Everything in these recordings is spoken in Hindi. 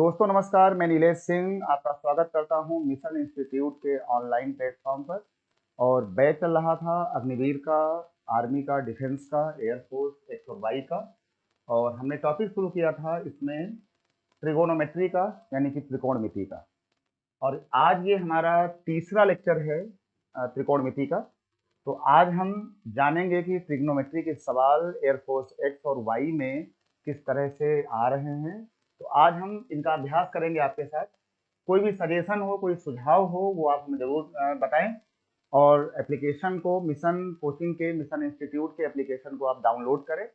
दोस्तों नमस्कार, मैं नीलेश सिंह आपका स्वागत करता हूं मिशन इंस्टीट्यूट के ऑनलाइन प्लेटफॉर्म पर। और बैच चल रहा था अग्निवीर का, आर्मी का, डिफेंस का, एयरफोर्स 122 का। और हमने टॉपिक शुरू किया था इसमें ट्रिगोनोमेट्री का, यानी कि त्रिकोणमिति का। और आज ये हमारा तीसरा लेक्चर है त्रिकोणमिति का। तो आज हम जानेंगे कि ट्रिग्नोमेट्री के सवाल एयरफोर्स एक्स और वाई में किस तरह से आ रहे हैं। तो आज हम इनका अभ्यास करेंगे आपके साथ। कोई भी सजेशन हो, कोई सुझाव हो, वो आप हमें ज़रूर बताएं। और एप्लीकेशन को, मिशन कोचिंग के, मिशन इंस्टीट्यूट के एप्लीकेशन को आप डाउनलोड करें।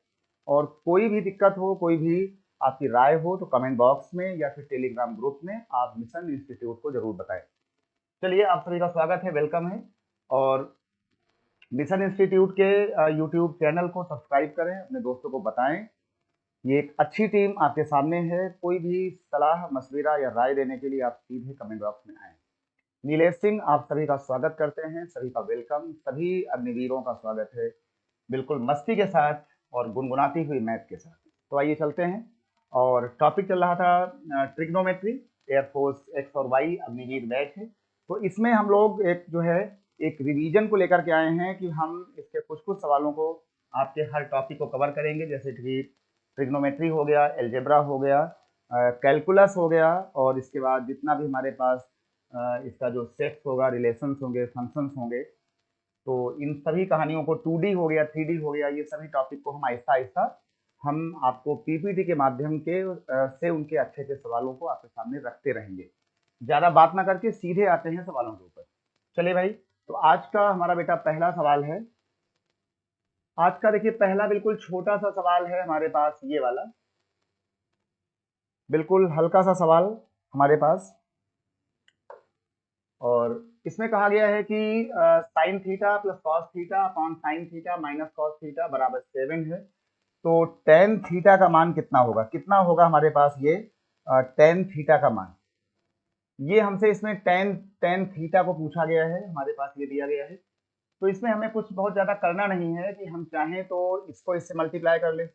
और कोई भी दिक्कत हो, कोई भी आपकी राय हो, तो कमेंट बॉक्स में या फिर टेलीग्राम ग्रुप में आप मिशन इंस्टीट्यूट को ज़रूर बताएं। चलिए, आप सभी का स्वागत है, वेलकम है। और मिशन इंस्टीट्यूट के यूट्यूब चैनल को सब्सक्राइब करें, अपने दोस्तों को बताएं। ये एक अच्छी टीम आपके सामने है। कोई भी सलाह, मशविरा या राय देने के लिए आप सीधे कमेंट बॉक्स में आएं। नीलेश सिंह आप सभी का स्वागत करते हैं, सभी का वेलकम। सभी अग्निवीरों का स्वागत है, बिल्कुल मस्ती के साथ और गुनगुनाती हुई मैथ के साथ। तो आइए चलते हैं। और टॉपिक चल रहा था ट्रिग्नोमेट्री, एयरफोर्स एक्स और वाई अग्निवीर बैच है। तो इसमें हम लोग एक रिवीजन को लेकर के आए हैं कि हम इसके कुछ कुछ सवालों को, आपके हर टॉपिक को कवर करेंगे। जैसे कि ट्रिग्नोमेट्री हो गया, एल्जेब्रा हो गया, कैलकुलस हो गया, और इसके बाद जितना भी हमारे पास इसका जो सेट्स होगा, रिलेशंस होंगे, फंक्शंस होंगे, तो इन सभी कहानियों को 2D हो गया, 3D हो गया, ये सभी टॉपिक को हम आहिस्ता आहिस्ता हम आपको पीपीटी के माध्यम के से उनके अच्छे अच्छे सवालों को आपके सामने रखते रहेंगे। ज़्यादा बात ना करके सीधे आते हैं सवालों के ऊपर। चलिए भाई, तो आज का हमारा बेटा पहला सवाल है। आज का देखिए पहला बिल्कुल छोटा सा सवाल है हमारे पास, ये वाला बिल्कुल हल्का सा सवाल हमारे पास। और इसमें कहा गया है कि sine theta plus cos theta upon sine theta minus cos theta बराबर 7 है। तो टेन थीटा का मान कितना होगा? कितना होगा हमारे पास ये टेन थीटा का मान? ये हमसे इसमें टेन टेन थीटा को पूछा गया है, हमारे पास ये दिया गया है। तो इसमें हमें कुछ बहुत ज़्यादा करना नहीं है कि हम चाहें तो इसको इससे मल्टीप्लाई कर लें,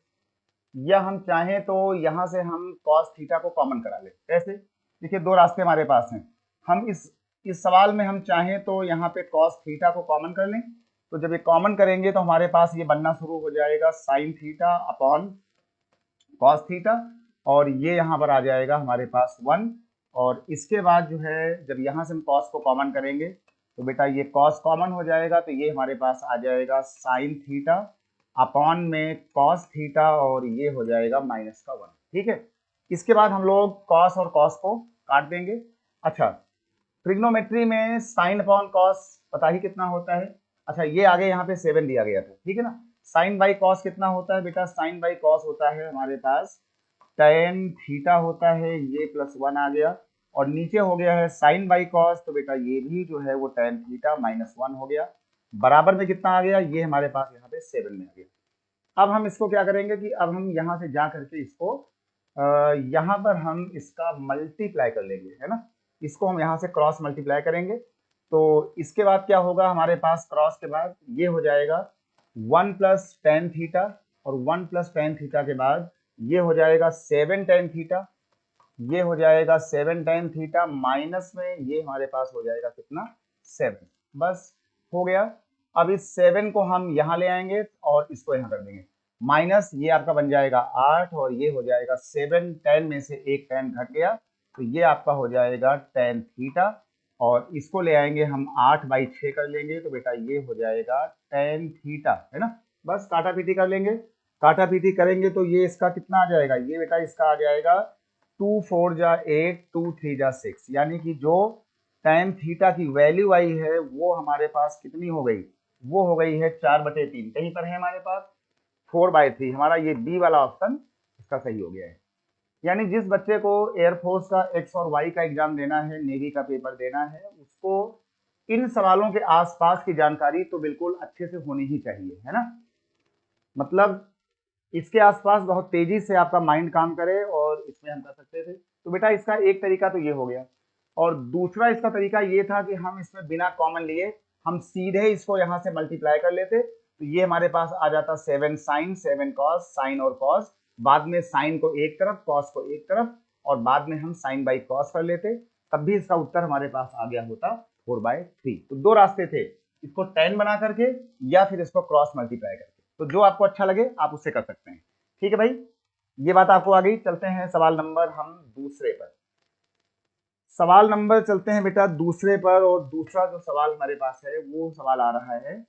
या हम चाहें तो यहाँ से हम कॉस थीटा को कॉमन करा लें। कैसे? देखिए, दो रास्ते हमारे पास हैं। हम इस सवाल में हम चाहें तो यहाँ पे कॉस थीटा को कॉमन कर लें। तो जब ये कॉमन करेंगे तो हमारे पास ये बनना शुरू हो जाएगा sine theta upon cos theta, और ये यहाँ पर आ जाएगा हमारे पास 1। और इसके बाद जो है, जब यहाँ से हम कॉस को कॉमन करेंगे तो बेटा ये कॉस कॉमन हो जाएगा, तो ये हमारे पास आ जाएगा साइन थीटा अपॉन में कॉस थीटा, और ये हो जाएगा माइनस का 1। ठीक है, इसके बाद हम लोग कॉस और कॉस को काट देंगे। अच्छा, ट्रिग्नोमेट्री में साइन अपॉन कॉस पता ही कितना होता है। अच्छा, ये आगे यहाँ पे 7 दिया गया था, ठीक है ना। साइन बाई कॉस कितना होता है बेटा? साइन बाई कॉस होता है हमारे पास टेन थीटा होता है, ये प्लस 1 आ गया। और नीचे हो गया है साइन बाई कॉस, तो बेटा ये भी जो है वो टेन थीटा माइनस 1 हो गया। बराबर में कितना आ गया? ये हमारे पास यहाँ पे 7 में आ गया। अब हम इसको क्या करेंगे कि अब हम यहाँ से जा करके इसको यहाँ पर हम इसका मल्टीप्लाई कर लेंगे, है ना। इसको हम यहाँ से क्रॉस मल्टीप्लाई करेंगे। तो इसके बाद क्या होगा हमारे पास? क्रॉस के बाद ये हो जाएगा 1 प्लस टेन थीटा, और 1 प्लस टेन थीटा के बाद ये हो जाएगा 7 टेन थीटा, ये हो जाएगा 7 टेन थीटा माइनस में ये हमारे पास हो जाएगा कितना? 7। बस हो गया। अब इस 7 को हम यहाँ ले आएंगे और इसको यहाँ कर देंगे माइनस, ये आपका बन जाएगा 8, और ये हो जाएगा 7 टेन में से एक टेन घट गया, तो ये आपका हो जाएगा टेन थीटा। और इसको ले आएंगे हम 8/6 कर लेंगे, तो बेटा ये हो जाएगा टेन थीटा, है ना। बस काटा पीटी कर लेंगे। काटा पीटी करेंगे तो ये इसका कितना आ जाएगा? ये बेटा इसका आ जाएगा 2 4 जा 8, 2 3 जा 6, यानी कि जो tan थीटा की वैल्यू आई है वो हमारे पास कितनी हो गई? वो हो गई है 4/3। कहीं पर है हमारे पास 4/3। हमारा ये बी वाला ऑप्शन इसका सही हो गया है। यानी जिस बच्चे को एयरफोर्स का एक्स और वाई का एग्जाम देना है, नेवी का पेपर देना है, उसको इन सवालों के आसपास की जानकारी तो बिल्कुल अच्छे से होनी ही चाहिए, है ना। मतलब इसके आसपास बहुत तेजी से आपका माइंड काम करे, और इसमें हम कर सकते थे। तो बेटा इसका एक तरीका तो ये हो गया, और दूसरा इसका तरीका ये था कि हम इसमें बिना कॉमन लिए हम सीधे इसको यहाँ से मल्टीप्लाई कर लेते। तो ये हमारे पास आ जाता 7 साइन 7 कॉस, साइन और कॉस, बाद में साइन को एक तरफ, कॉस को एक तरफ, और बाद में हम साइन बाई कॉस कर लेते, तब भी इसका उत्तर हमारे पास आ गया होता 4/3। तो दो रास्ते थे, इसको tan बना करके या फिर इसको क्रॉस मल्टीप्लाई करके, तो जो आपको अच्छा लगे आप उससे कर सकते हैं। ठीक है भाई, ये बात आपको आ गई। चलते हैं सवाल नंबर हम दूसरे पर। सवाल नंबर चलते हैं बेटा दूसरे पर, और दूसरा जो सवाल हमारे पास है वो सवाल आ रहा है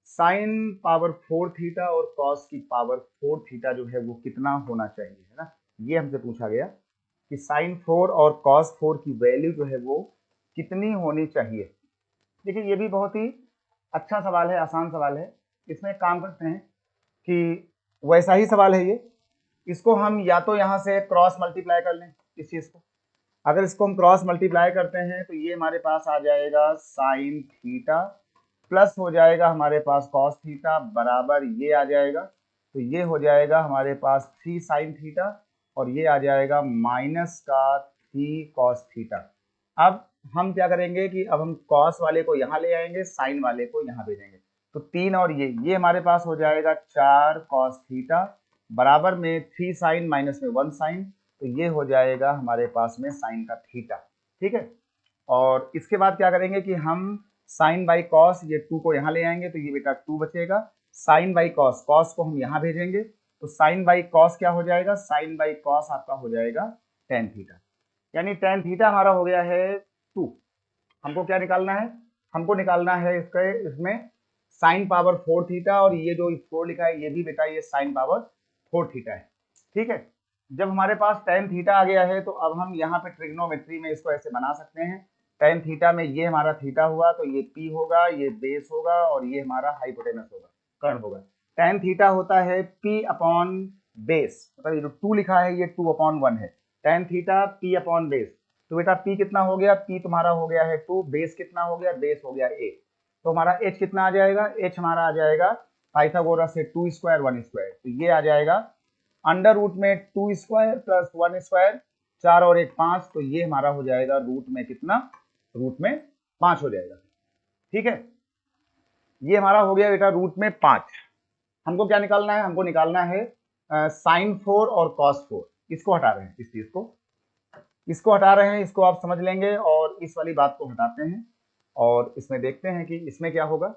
साइन पावर 4 थीटा और कॉस की पावर 4 थीटा जो है वो कितना होना चाहिए, है ना। ये हमसे पूछा गया कि साइन 4 और कॉस 4 की वैल्यू जो है वो कितनी होनी चाहिए। देखिए ये भी बहुत ही अच्छा सवाल है, आसान सवाल है। इसमें एक काम करते हैं कि वैसा ही सवाल है ये, इसको हम या तो यहाँ से क्रॉस मल्टीप्लाई कर लें इस चीज को। अगर इसको हम क्रॉस मल्टीप्लाई करते हैं तो ये हमारे पास आ जाएगा साइन थीटा प्लस हो जाएगा हमारे पास कॉस थीटा बराबर ये आ जाएगा, तो ये हो जाएगा हमारे पास 3 साइन थीटा और ये आ जाएगा माइनस का 3 कॉस थीटा। अब हम क्या करेंगे कि अब हम कॉस वाले को यहाँ ले आएंगे, साइन वाले को यहाँ भेजेंगे, तो 3 और ये हमारे पास हो जाएगा 4 कॉस थीटा बराबर में 3 साइन माइनस में 1 साइन, तो ये हो जाएगा हमारे पास में साइन का थीटा। ठीक है, और इसके बाद क्या करेंगे कि हम साइन बाई कॉस, ये 2 को यहाँ ले आएंगे तो ये बेटा 2 बचेगा, साइन बाई कॉस, कॉस को हम यहाँ भेजेंगे तो साइन बाई कॉस क्या हो जाएगा, साइन बाई कॉस आपका हो जाएगा टेन थीटा, यानी टेन थीटा हमारा हो गया है 2। हमको क्या निकालना है, हमको निकालना है इसमें साइन पावर 4 थीटा, और ये जो 4 लिखा है ये भी बेटा ये साइन पावर 4 थीटा है। ठीक है, जब हमारे पास टेन थीटा आ गया है तो अब हम यहाँ पे ट्रिग्नोमेट्री में इसको ऐसे बना सकते हैं। टेन थीटा में ये हमारा थीटा हुआ तो ये पी होगा, ये बेस होगा और ये हमारा हाइपोटेनस होगा, कर्ण होगा। टेन थीटा होता है पी अपॉन बेस, मतलब ये जो 2 लिखा है ये 2/1 है, tan theta P upon base. तो बेटा पी कितना हो गया, पी तुम्हारा हो गया है 2, बेस कितना हो गया, बेस हो गया a, तो हमारा h कितना आ जाएगा, h हमारा आ जाएगा पाइथागोरस से 2 स्क्वायर 1 स्क्वायर, तो ये आ जाएगा अंडर रूट में 2 स्क्वायर प्लस 1 स्क्वायर, 4 और 1 5, तो ये हमारा हो जाएगा रूट में कितना, रूट में 5 हो जाएगा। ठीक है, ये हमारा हो गया बेटा रूट में 5। हमको क्या निकालना है, हमको निकालना है साइन 4 और कॉस 4। इसको हटा रहे हैं, इस चीज को, इसको हटा रहे हैं, इसको आप समझ लेंगे, और इस वाली बात को हटाते हैं और इसमें देखते हैं कि इसमें क्या होगा।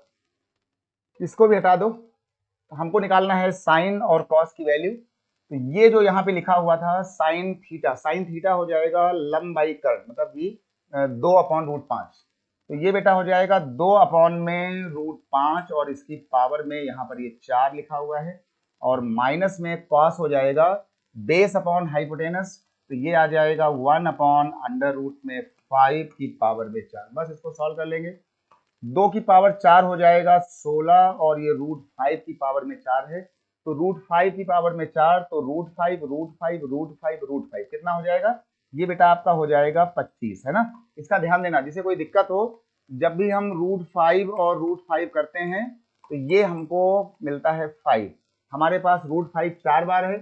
इसको भी हटा दो, तो हमको निकालना है साइन और कॉस की वैल्यू। तो ये जो यहाँ पे लिखा हुआ था साइन थीटा, साइन थीटा हो जाएगा लंब बाई कर्ण, मतलब कि 2/√5, तो ये बेटा हो जाएगा 2/√5, और इसकी पावर में यहाँ पर ये 4 लिखा हुआ है, और माइनस में कॉस हो जाएगा बेस अपॉन हाइपोटेनस, तो ये आ जाएगा 1/√5 की पावर में 4। बस इसको सॉल्व कर लेंगे, 2 की पावर 4 हो जाएगा 16, और ये √5 की पावर में 4 है, तो √5 की पावर में 4, तो √5 कितना हो जाएगा, ये बेटा आपका हो जाएगा 25, है ना। इसका ध्यान देना, जिसे कोई दिक्कत हो, जब भी हम √5 और √5 करते हैं तो ये हमको मिलता है 5। हमारे पास √5 4 बार है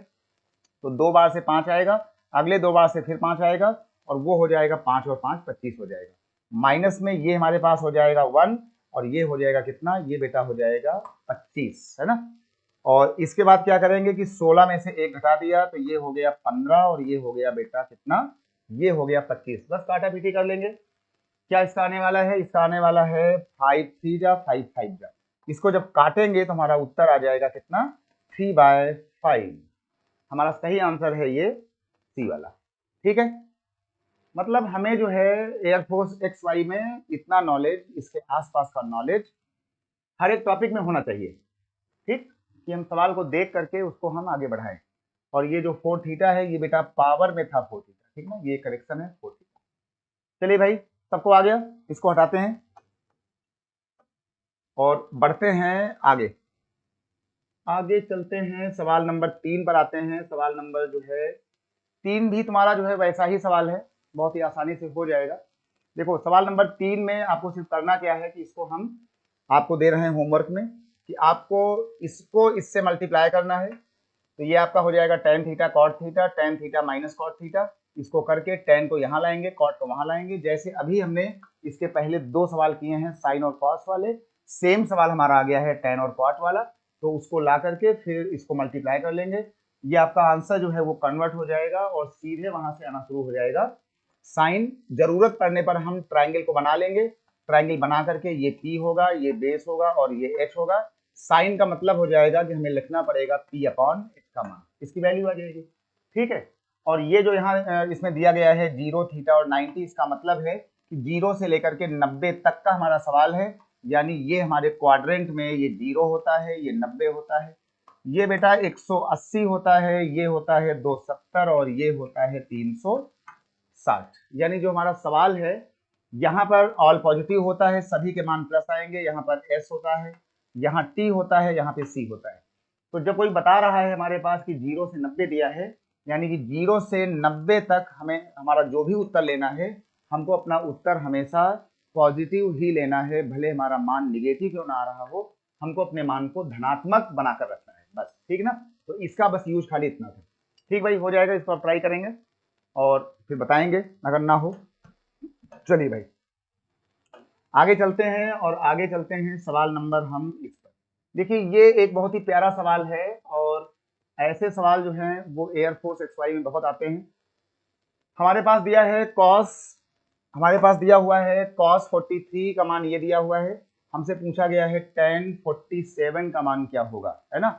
तो 2 बार से 5 आएगा, अगले 2 बार से फिर 5 आएगा, और वो हो जाएगा 5 और 5 25 हो जाएगा। माइनस में ये हमारे पास हो जाएगा 1, और ये हो जाएगा कितना, ये बेटा हो जाएगा 25, है ना। और इसके बाद क्या करेंगे कि 16 में से 1 घटा दिया तो ये हो गया 15, और ये हो गया बेटा कितना, ये हो गया 25। बस काटा पीटी कर लेंगे। क्या इसका आने वाला है, इसका आने वाला है 5 3 जा 5 5 जा, इसको जब काटेंगे तो हमारा उत्तर आ जाएगा कितना, 3/5। हमारा सही आंसर है ये सी वाला। ठीक है, मतलब हमें जो है एयरफोर्स XY में इतना नॉलेज, इसके आसपास का नॉलेज हर एक टॉपिक में होना चाहिए। ठीक, कि हम सवाल को देख करके उसको हम आगे बढ़ाएं। और ये जो 4 थीटा है ये बेटा पावर में था 4 थीटा, ठीक ना, ये करेक्शन है 4 थीटा। चलिए भाई, सबको आ गया, इसको हटाते हैं और बढ़ते हैं आगे। आगे चलते हैं, सवाल नंबर 3 पर आते हैं। सवाल नंबर जो है 3 भी तुम्हारा जो है वैसा ही सवाल है, बहुत ही आसानी से हो जाएगा। देखो सवाल नंबर 3 में आपको सिर्फ करना क्या है कि इसको हम आपको दे रहे हैं होमवर्क में कि आपको इसको इससे मल्टीप्लाई करना है, तो ये आपका हो जाएगा tan theta cot theta, tan theta minus cot theta. इसको करके tan को यहाँ लाएंगे, cot को वहां लाएंगे, जैसे अभी हमने इसके पहले 2 सवाल किए हैं साइन और cos वाले, सेम सवाल हमारा आ गया है tan और cot वाला, तो उसको ला करके फिर इसको मल्टीप्लाई कर लेंगे, ये आपका आंसर जो है वो कन्वर्ट हो जाएगा और सीधे वहां से आना शुरू हो जाएगा साइन। जरूरत पड़ने पर हम ट्राइंगल को बना लेंगे, ट्राइंगल बना करके ये पी होगा, ये बेस होगा और ये एच होगा। साइन का मतलब हो जाएगा कि हमें लिखना पड़ेगा पी अपॉन एच का मान, इसकी वैल्यू आ जाएगी। ठीक है, और ये जो यहाँ इसमें दिया गया है 0 थीटा और 90, इसका मतलब है कि 0 से लेकर के 90 तक का हमारा सवाल है, यानी ये हमारे क्वाड्रेंट में ये 0 होता है, ये 90 होता है, ये बेटा 180 होता है, ये होता है 270 और ये होता है 360। यानी जो हमारा सवाल है यहाँ पर ऑल पॉजिटिव होता है, सभी के मान प्लस आएंगे, यहाँ पर एस होता है, यहाँ टी होता है, यहाँ पे सी होता है। तो जब कोई बता रहा है हमारे पास कि 0 से 90 दिया है, यानी कि 0 से 90 तक हमें हमारा जो भी उत्तर लेना है, हमको अपना उत्तर हमेशा पॉजिटिव ही लेना है, भले हमारा मान निगेटिव क्यों ना आ रहा हो, हमको अपने मान को धनात्मक बनाकर रखना है बस। ठीक ना, तो इसका बस यूज खाली इतना था। ठीक भाई, हो जाएगा, इसको ट्राई करेंगे और फिर बताएंगे अगर ना हो। चलिए भाई आगे चलते हैं और आगे चलते हैं सवाल नंबर हम इस पर। देखिए ये एक बहुत ही प्यारा सवाल है और ऐसे सवाल जो हैं वो एयरफोर्स एक्सवाई में बहुत आते हैं। हमारे पास दिया है कॉस, हमारे पास दिया हुआ है कॉस 43 का मान ये दिया हुआ है, हमसे पूछा गया है tan 47 का मान क्या होगा, है ना।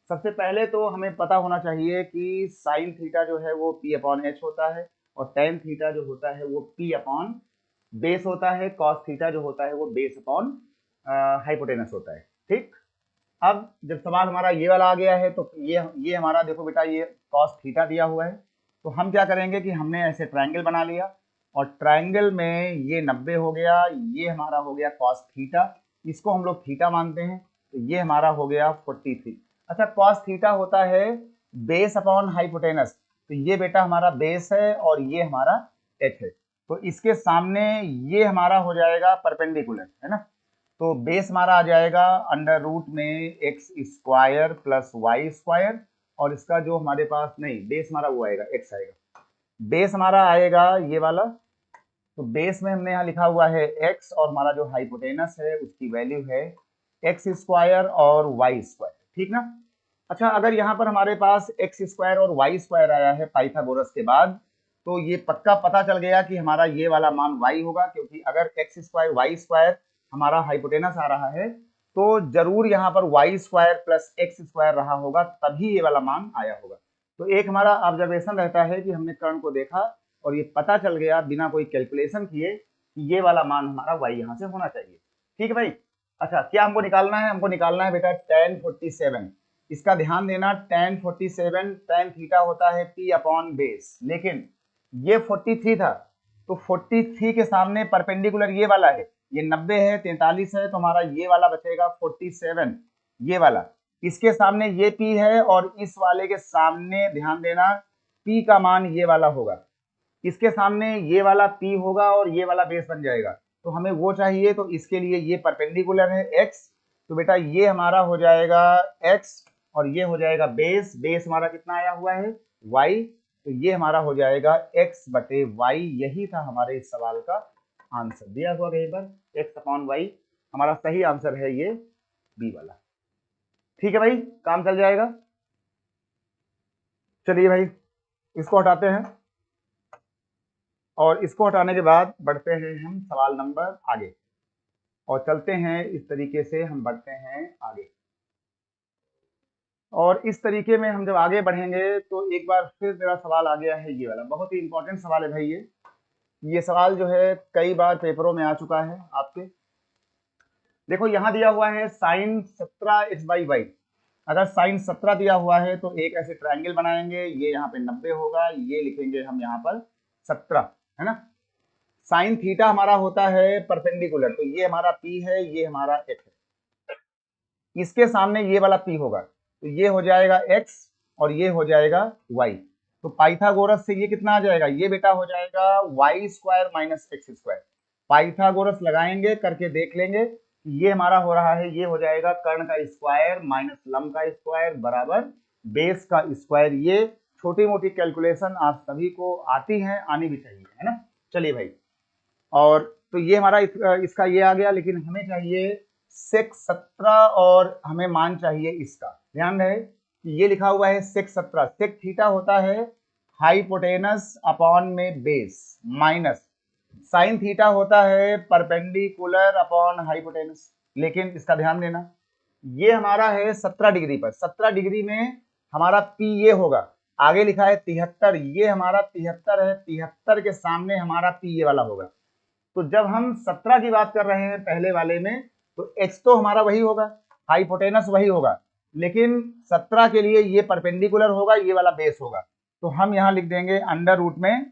सबसे पहले तो हमें पता होना चाहिए कि साइन थीटा जो है वो p अपॉन एच होता है और tan थीटा जो होता है वो p अपॉन बेस होता है, कॉस थीटा जो होता है वो बेस अपॉन हाइपोटेनस होता है। ठीक, अब जब सवाल हमारा ये वाला आ गया है तो ये हमारा देखो बेटा ये कॉस थीटा दिया हुआ है, तो हम क्या करेंगे कि हमने ऐसे ट्रायंगल बना लिया और ट्रायंगल में ये 90 हो गया, ये हमारा हो गया कॉस थीटा, इसको हम लोग थीटा मानते हैं, तो ये हमारा हो गया 43। अच्छा, कॉस थीटा होता है बेस अपॉन हाइपोटेनस, तो ये बेटा हमारा बेस है और ये हमारा एच है, तो इसके सामने ये हमारा हो जाएगा परपेंडिकुलर, है ना। तो बेस हमारा आ जाएगा अंडर रूट में x square plus y square, और इसका जो हमारे पास नहीं बेस हमारा वो आएगा एक्स आएगा, बेस हमारा आएगा ये वाला, तो बेस में हमने यहाँ लिखा हुआ है एक्स और हमारा जो हाइपोटेनस है उसकी वैल्यू है एक्स स्क्वायर और वाई स्क्वायर। ठीक ना। अच्छा, अगर यहाँ पर हमारे पास एक्स स्क्वायर और वाई स्क्वायर आया है पाइथागोरस के बाद, तो ये पक्का पता चल गया कि हमारा ये वाला मान y होगा, क्योंकि अगर एक्स स्क्वायर वाई स्क्वायर हमारा हाइपोटेनस आ रहा है तो जरूर यहाँ पर y square plus x square रहा होगा, तभी ये वाला मान आया होगा। तो एक हमारा ऑब्जर्वेशन रहता है कि हमने कर्ण को देखा और ये पता चल गया बिना कोई कैलकुलेशन किए कि ये वाला मान हमारा y यहाँ से होना चाहिए। ठीक है भाई। अच्छा, क्या हमको निकालना है? हमको निकालना है बेटा tan 47। इसका ध्यान देना, tan 47 tan थीटा होता है p अपॉन बेस, लेकिन ये 43 था, तो 43 के सामने परपेंडिकुलर ये वाला है, ये 90 है, 43 है, तो हमारा ये वाला बचेगा 47, ये वाला, इसके सामने ये p है और इस वाले के सामने ध्यान देना p का मान ये वाला होगा, इसके सामने ये वाला p होगा और ये वाला बेस बन जाएगा, तो हमें वो चाहिए, तो इसके लिए ये परपेंडिकुलर है x, तो बेटा ये हमारा हो जाएगा x और ये हो जाएगा बेस, बेस हमारा कितना आया हुआ है y, तो ये हमारा हो जाएगा x बटे y। यही था हमारे इस सवाल का आंसर, दिया हुआ कहीं पर x अपॉन y, हमारा सही आंसर है ये बी वाला। ठीक है भाई, काम चल जाएगा। चलिए भाई इसको हटाते हैं और इसको हटाने के बाद बढ़ते हैं हम सवाल नंबर आगे और चलते हैं इस तरीके से हम बढ़ते हैं आगे। और इस तरीके में हम जब आगे बढ़ेंगे तो एक बार फिर मेरा सवाल आ गया है ये वाला, बहुत ही इंपॉर्टेंट सवाल है भाई ये सवाल जो है कई बार पेपरों में आ चुका है आपके। देखो यहाँ दिया हुआ है साइन 17 एक्स बाई वाई, अगर साइन 17 दिया हुआ है तो एक ऐसे ट्रायंगल बनाएंगे, ये यहाँ पे 90 होगा, ये लिखेंगे हम यहाँ पर 17, है ना। साइन थीटा हमारा होता है परपेंडिकुलर, तो ये हमारा p है, ये हमारा x है, इसके सामने ये वाला p होगा, तो ये हो जाएगा x और ये हो जाएगा y, तो पाइथागोरस से ये कितना आ जाएगा, ये बेटा हो जाएगा y square minus x square. Pythagoras लगाएंगे, करके देख लेंगे, ये हमारा हो रहा है, ये हो जाएगा कर्ण का स्क्वायर माइनस लंब का स्क्वायर बराबर बेस का स्क्वायर। ये छोटी मोटी कैलकुलेशन आप सभी को आती है, आनी भी चाहिए, है ना। चलिए भाई, और तो ये हमारा इसका ये आ गया, लेकिन हमें चाहिए सेक 17 और हमें मान चाहिए इसका। ध्यान रहे कि ये लिखा हुआ है सेक 17, सेक थीटा होता है हाइपोटेनस अपॉन में बेस माइनस साइन थीटा होता है परपेंडिकुलर अपॉन हाइपोटेनस। लेकिन इसका ध्यान देना, ये हमारा है 17 डिग्री पर, 17 डिग्री में हमारा पी ये होगा, आगे लिखा है 73, ये हमारा 73 है, 73 के सामने हमारा पी ये वाला होगा। तो जब हम 17 की बात कर रहे हैं पहले वाले में, तो एक्स तो हमारा वही होगा, हाइपोटेनस वही होगा, लेकिन 17 के लिए ये परपेंडिकुलर होगा, ये वाला बेस होगा। तो हम यहां लिख देंगे अंडर रूट में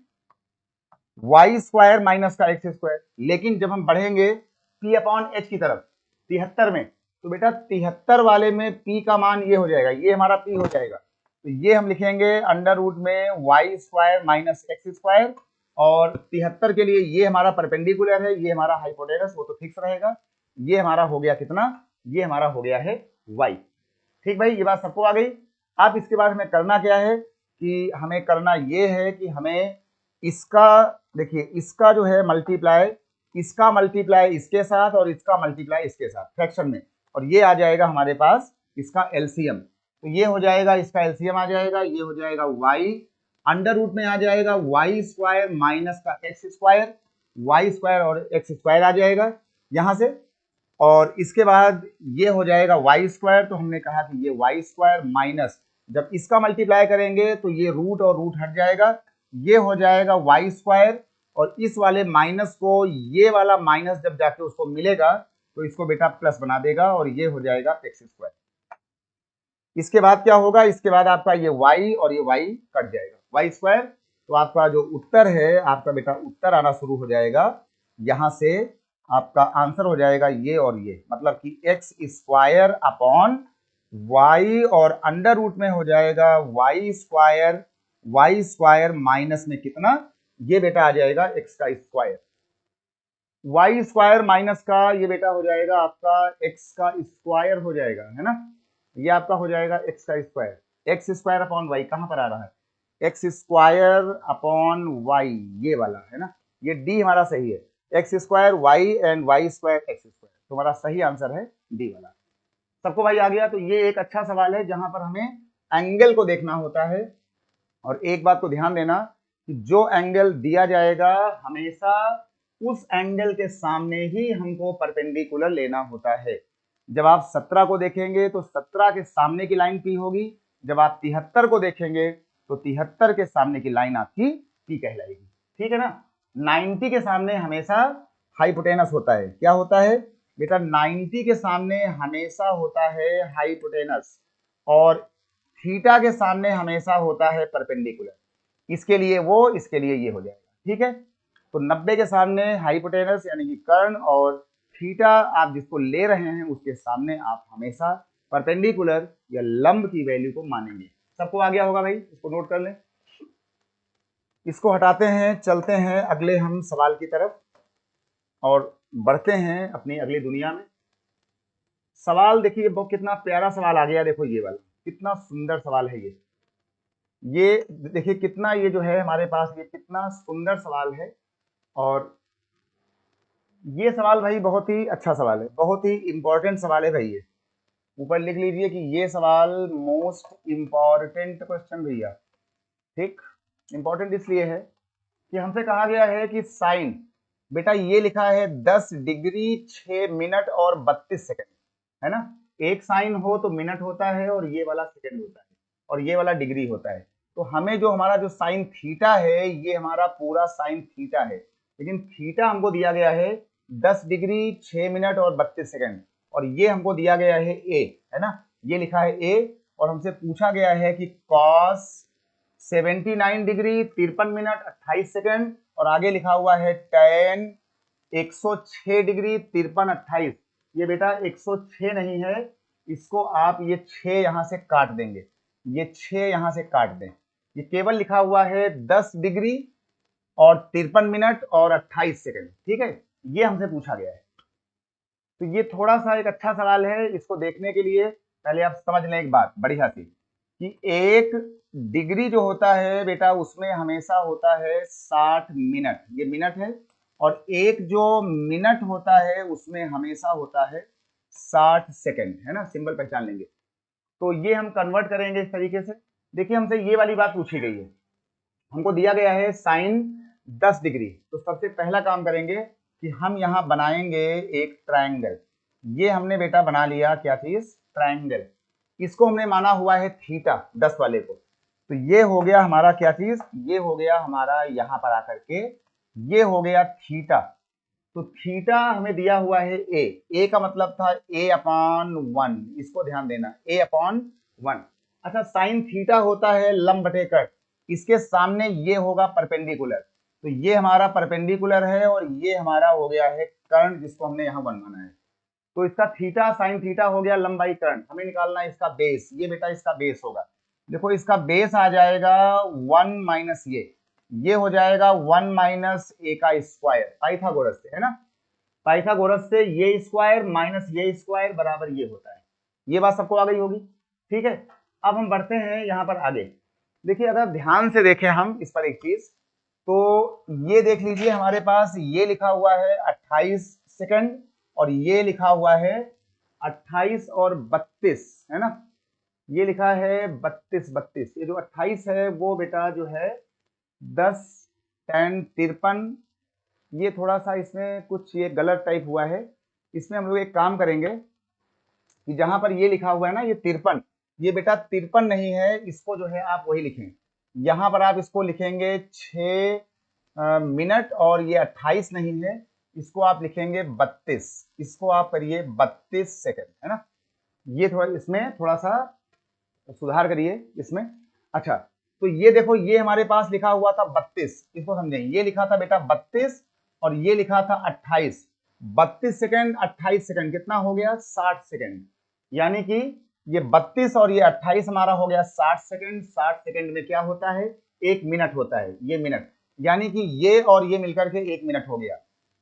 वाई स्क्वायर माइनस का एक्स स्क्वायर। लेकिन जब हम बढ़ेंगे पी अपॉन एच की तरफ 73 में, तो बेटा 73 वाले में पी का मान ये हो जाएगा, ये हमारा पी हो जाएगा। तो ये हम लिखेंगे अंडर रूट में y square minus x square, और 73 के लिए ये हमारा परपेंडिकुलर है, ये हमारा हाइपोटेनस, वो तो फिक्स रहेगा। ये हमारा हो गया कितना, ये हमारा हो गया है वाई। ठीक भाई, ये बात सबको आ गई। अब इसके बाद हमें करना क्या है कि हमें करना ये है कि हमें इसका, देखिए इसका जो है मल्टीप्लाई, इसका मल्टीप्लाई इसके साथ और इसका मल्टीप्लाई इसके साथ फ्रैक्शन में, और ये आ जाएगा हमारे पास इसका एलसीएम। तो ये हो जाएगा, इसका एलसीएम आ जाएगा, ये हो जाएगा वाई, अंडर रूट में आ जाएगा वाई स्क्वायर माइनस का एक्स स्क्वायर, वाई स्क्वायर और एक्स स्क्वायर आ जाएगा यहां से, और इसके बाद ये हो जाएगा वाई स्क्वायर। तो हमने कहा कि ये वाई स्क्वायर माइनस, जब इसका मल्टीप्लाई करेंगे तो ये रूट और रूट हट जाएगा, ये हो जाएगा वाई स्क्वायर, और इस वाले माइनस को ये वाला माइनस जब जाके उसको मिलेगा तो इसको बेटा प्लस बना देगा, और ये हो जाएगा एक्स स्क्वायर। इसके बाद क्या होगा, इसके बाद आपका ये y और ये y कट जाएगा, वाई स्क्वायर। तो आपका जो उत्तर है, आपका बेटा उत्तर आना शुरू हो जाएगा, यहां से आपका आंसर हो जाएगा ये और ये, मतलब कि एक्स स्क्वायर अपॉन वाई, और अंडर रूट में हो जाएगा वाई स्क्वायर माइनस में कितना, ये बेटा आ जाएगा एक्स का स्क्वायर, वाई स्क्वायर माइनस का ये बेटा हो जाएगा आपका एक्स का स्क्वायर हो जाएगा, है ना। ये आपका हो जाएगा एक्स का square, x square upon y कहां पर आ रहा है, एक्स स्क्वायर अपॉन वाई, ये वाला है ना, ये डी हमारा सही है, x square y and y square x square, तो हमारा सही आंसर है डी वाला। सबको भाई आ गया। तो ये एक अच्छा सवाल है जहां पर हमें एंगल को देखना होता है, और एक बात को ध्यान देना कि जो एंगल दिया जाएगा हमेशा उस एंगल के सामने ही हमको परपेंडिकुलर लेना होता है। जब आप 17 को देखेंगे तो 17 के सामने की लाइन पी होगी, जब आप 73 को देखेंगे तो 73 के सामने की लाइन आपकी पी कहलाएगी, ठीक है ना। 90 के सामने हमेशा हाइपोटेनस होता है, क्या होता है बेटा, 90 के सामने हमेशा होता है हाइपोटेनस, और थीटा के सामने हमेशा होता है परपेंडिकुलर, इसके लिए वो, इसके लिए ये हो जाएगा, ठीक है। तो 90 के सामने हाइपोटेनस यानी कि कर्ण, और थीटा आप जिसको ले रहे हैं उसके सामने आप हमेशा परपेंडिकुलर या लंब की वैल्यू को मानेंगे। सबको आ गया होगा भाई, इसको नोट कर लें। इसको हटाते हैं, चलते हैं अगले हम सवाल की तरफ और बढ़ते हैं अपनी अगली दुनिया में। सवाल देखिए, बहुत कितना प्यारा सवाल आ गया, देखो ये वाला कितना सुंदर सवाल है ये देखिए कितना, ये जो है हमारे पास ये कितना सुंदर सवाल है, और ये सवाल भाई बहुत ही अच्छा सवाल है, बहुत ही इंपॉर्टेंट सवाल है भाई। ये ऊपर लिख लीजिए कि ये सवाल मोस्ट इंपॉर्टेंट क्वेश्चन भैया, ठीक। इंपॉर्टेंट इसलिए है कि हमसे कहा गया है कि साइन, बेटा ये लिखा है 10 डिग्री 6 मिनट और 32 सेकंड, है ना। एक साइन हो तो मिनट होता है, और ये वाला सेकंड होता है, और ये वाला डिग्री होता है। तो हमें जो हमारा जो साइन थीटा है, ये हमारा पूरा साइन थीटा है, लेकिन थीटा हमको दिया गया है 10 डिग्री 6 मिनट और 32 सेकंड, और ये हमको दिया गया है ए, है ना, ये लिखा है ए, और हमसे पूछा गया है कि कॉस 79 डिग्री 53 मिनट 28 सेकंड, और आगे लिखा हुआ है tan 106 डिग्री 53 28। ये बेटा 106 नहीं है, इसको आप ये 6 यहां से काट देंगे, ये 6 यहां से काट दें, ये केवल लिखा हुआ है 10 डिग्री और 53 मिनट और 28 सेकंड, ठीक है। ये हमसे पूछा गया है, तो ये थोड़ा सा एक अच्छा सवाल है। इसको देखने के लिए पहले आप समझ लें एक बात बढ़िया सी, कि एक डिग्री जो होता है बेटा उसमें हमेशा होता है 60 मिनट, ये मिनट है, और एक जो मिनट होता है उसमें हमेशा होता है 60 सेकंड, है ना, सिंबल पहचान लेंगे। तो ये हम कन्वर्ट करेंगे इस तरीके से। देखिए हमसे ये वाली बात पूछी गई है, हमको दिया गया है साइन 10 डिग्री। तो सबसे पहला काम करेंगे कि हम यहाँ बनाएंगे एक ट्रायंगल। ये हमने बेटा बना लिया क्या चीज, ट्रायंगल। इसको हमने माना हुआ है थीटा 10 वाले को। तो ये हो गया हमारा क्या चीज, ये हो गया हमारा यहाँ पर आकर के ये हो गया थीटा। तो थीटा हमें दिया हुआ है ए का मतलब था a/1, इसको ध्यान देना a/1। अच्छा साइन थीटा होता है लंब बटे कट, इसके सामने ये होगा परपेंडिकुलर। तो ये हमारा परपेंडिकुलर है और ये हमारा हो गया है कर्ण, जिसको हमने यहाँ 1 माना है। तो इसका थीटा साइन थीटा हो गया लंब बाई कर्ण। हमें निकालना है इसका बेस, ये बेटा इसका बेस होगा। देखो इसका बेस आ जाएगा 1 माइनस ये हो जाएगा 1 माइनस a का स्क्वायर, पाइथागोरस से है ना, पाइथागोरस से ये स्क्वायर माइनस ये स्क्वायर बराबर ये होता है। ये बात सबको आ गई होगी, ठीक है। अब हम बढ़ते हैं यहाँ पर आगे। देखिए अगर ध्यान से देखें हम इस पर एक चीज, तो ये देख लीजिए हमारे पास ये लिखा हुआ है 28 सेकंड और ये लिखा हुआ है 28 और 32 है ना, ये लिखा है 32। ये जो 28 है वो बेटा जो है 10 10 53। ये थोड़ा सा इसमें कुछ ये गलत टाइप हुआ है। इसमें हम लोग एक काम करेंगे कि जहां पर ये लिखा हुआ है ना ये 53, ये बेटा 53 नहीं है, इसको जो है आप वही लिखें। यहां पर आप इसको लिखेंगे 6 मिनट और ये 28 नहीं है, इसको आप लिखेंगे 32। इसको आप करिए 32 सेकंड है ना। ये थोड़ा इसमें थोड़ा सा सुधार करिए इसमें। अच्छा तो ये देखो ये हमारे पास लिखा हुआ था 32, इसको समझें। ये लिखा था बेटा 32 और ये लिखा था 28। 32 सेकंड 28 सेकंड कितना हो गया, 60 सेकंड। यानी कि ये 32 और ये 28 हमारा हो गया 60 सेकंड। 60 सेकंड में क्या होता है, 1 मिनट होता है, ये मिनट। यानी कि ये और ये मिलकर के 1 मिनट हो गया।